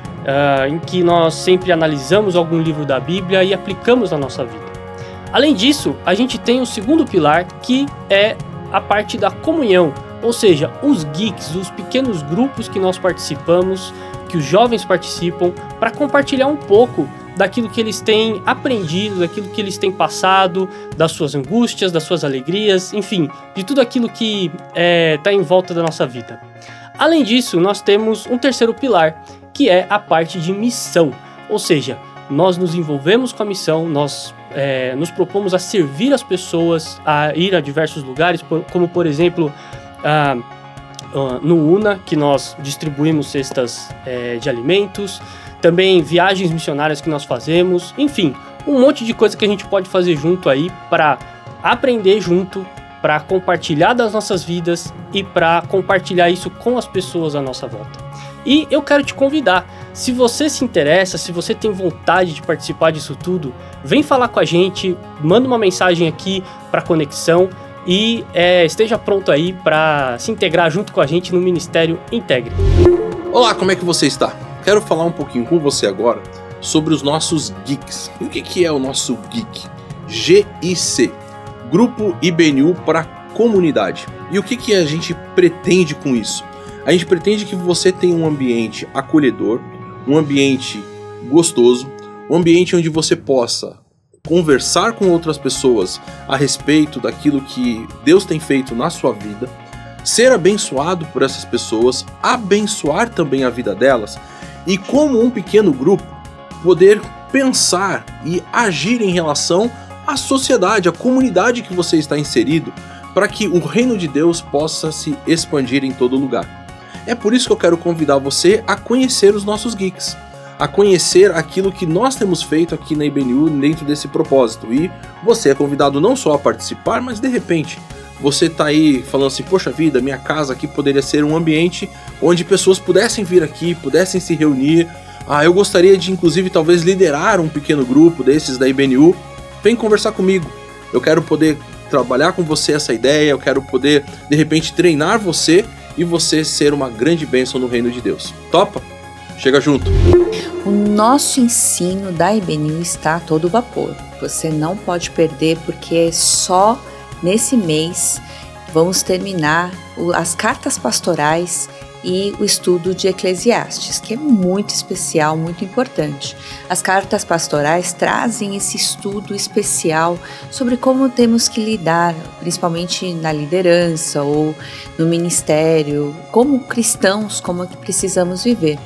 Speaker 8: em que nós sempre analisamos algum livro da Bíblia e aplicamos na nossa vida. Além disso, a gente tem o segundo pilar, que é a parte da comunhão, ou seja, os geeks, os pequenos grupos que nós participamos, que os jovens participam, para compartilhar um pouco daquilo que eles têm aprendido, daquilo que eles têm passado, das suas angústias, das suas alegrias, enfim, de tudo aquilo que está em volta da nossa vida. Além disso, nós temos um terceiro pilar, que é a parte de missão, ou seja, nós nos envolvemos com a missão, nós nos propomos a servir as pessoas, a ir a diversos lugares, como por exemplo no UNA, que nós distribuímos cestas de alimentos, também viagens missionárias que nós fazemos, enfim, um monte de coisa que a gente pode fazer junto aí para aprender junto, para compartilhar das nossas vidas e para compartilhar isso com as pessoas à nossa volta. E eu quero te convidar, se você se interessa, se você tem vontade de participar disso tudo, vem falar com a gente, manda uma mensagem aqui para Conexão e esteja pronto aí para se integrar junto com a gente no Ministério Integre.
Speaker 9: Olá, como é que você está? Quero falar um pouquinho com você agora sobre os nossos geeks. E o que é o nosso geek? GIC, Grupo IBNU para Comunidade. E o que a gente pretende com isso? A gente pretende que você tenha um ambiente acolhedor, um ambiente gostoso, um ambiente onde você possa conversar com outras pessoas a respeito daquilo que Deus tem feito na sua vida, ser abençoado por essas pessoas, abençoar também a vida delas e, como um pequeno grupo, poder pensar e agir em relação à sociedade, à comunidade que você está inserido, para que o reino de Deus possa se expandir em todo lugar. É por isso que eu quero convidar você a conhecer os nossos geeks, a conhecer aquilo que nós temos feito aqui na IBNU dentro desse propósito. E você é convidado não só a participar, mas de repente você está aí falando assim, poxa vida, minha casa aqui poderia ser um ambiente onde pessoas pudessem vir aqui, pudessem se reunir. Eu gostaria de inclusive talvez liderar um pequeno grupo desses da IBNU. Vem conversar comigo, eu quero poder trabalhar com você essa ideia, eu quero poder de repente treinar você e você ser uma grande bênção no reino de Deus. Topa? Chega junto!
Speaker 10: O nosso ensino da IBNU está a todo vapor. Você não pode perder, porque só nesse mês vamos terminar as cartas pastorais e o estudo de Eclesiastes, que é muito especial, muito importante. As cartas pastorais trazem esse estudo especial sobre como temos que lidar, principalmente na liderança ou no ministério, como cristãos, como é que precisamos viver.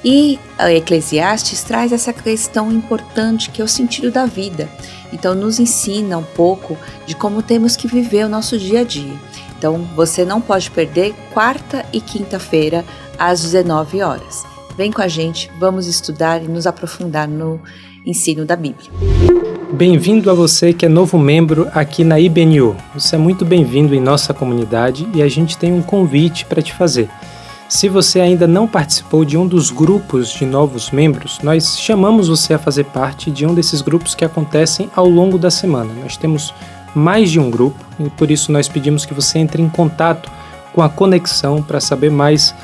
Speaker 10: E a Eclesiastes traz essa questão importante que é o sentido da vida. Então nos ensina um pouco de como temos que viver o nosso dia a dia. Então você não pode perder quarta e quinta-feira às 19 horas. Vem com a gente, vamos estudar e nos aprofundar no ensino da Bíblia.
Speaker 6: Bem-vindo a você que é novo membro aqui na IBNU. Você é muito bem-vindo em nossa comunidade e a gente tem um convite para te fazer. Se você ainda não participou de um dos grupos de novos membros, nós chamamos você a fazer parte de um desses grupos que acontecem ao longo da semana. Nós temos mais de um grupo e por isso nós pedimos que você entre em contato com a Conexão para saber mais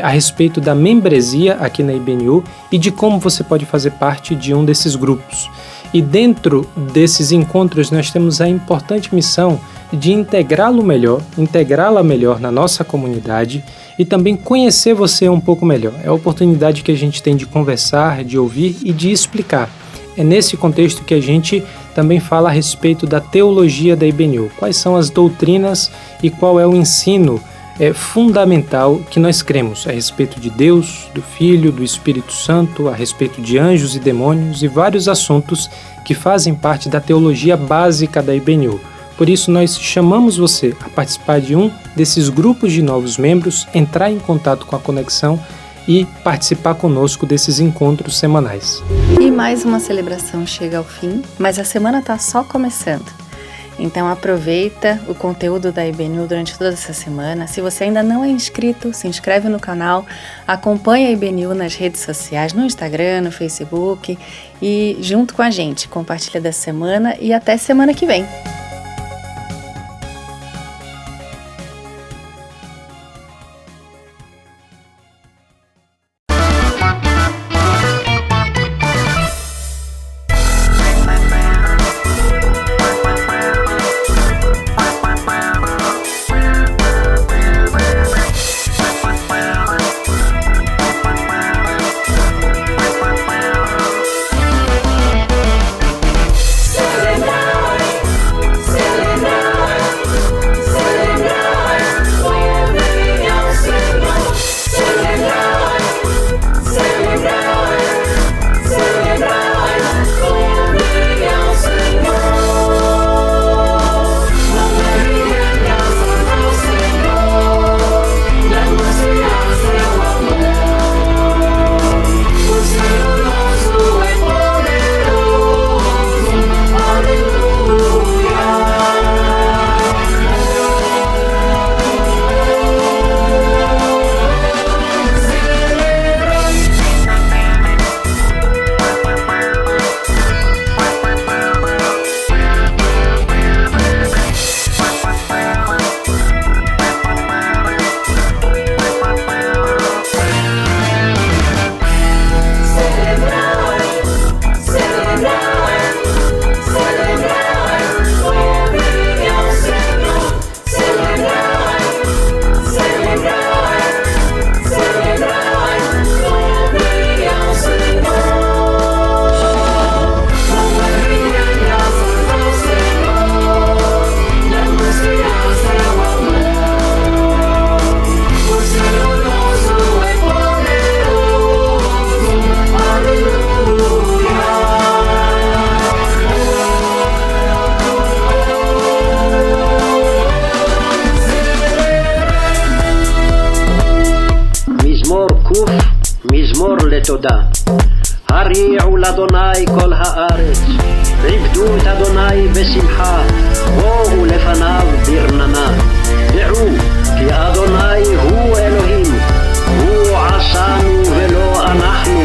Speaker 6: a respeito da membresia aqui na IBNU e de como você pode fazer parte de um desses grupos. E dentro desses encontros nós temos a importante missão de integrá-la melhor na nossa comunidade e também conhecer você um pouco melhor. É a oportunidade que a gente tem de conversar, de ouvir e de explicar. É nesse contexto que a gente também fala a respeito da teologia da IBNU. Quais são as doutrinas e qual é o ensino fundamental que nós cremos a respeito de Deus, do Filho, do Espírito Santo, a respeito de anjos e demônios e vários assuntos que fazem parte da teologia básica da IBNU. Por isso nós chamamos você a participar de um desses grupos de novos membros, entrar em contato com a Conexão e participar conosco desses encontros semanais.
Speaker 11: E mais uma celebração chega ao fim, mas a semana está só começando. Então aproveita o conteúdo da IBNU durante toda essa semana. Se você ainda não é inscrito, se inscreve no canal, acompanha a IBNU nas redes sociais, no Instagram, no Facebook e junto com a gente, compartilha dessa semana e até semana que vem.
Speaker 3: תודה. הריעו לאדוני כל הארץ, עבדו את אדוני בשמחה, בואו לפניו ברננה. דעו כי אדוני הוא אלוהים, הוא עשנו ולא אנחנו,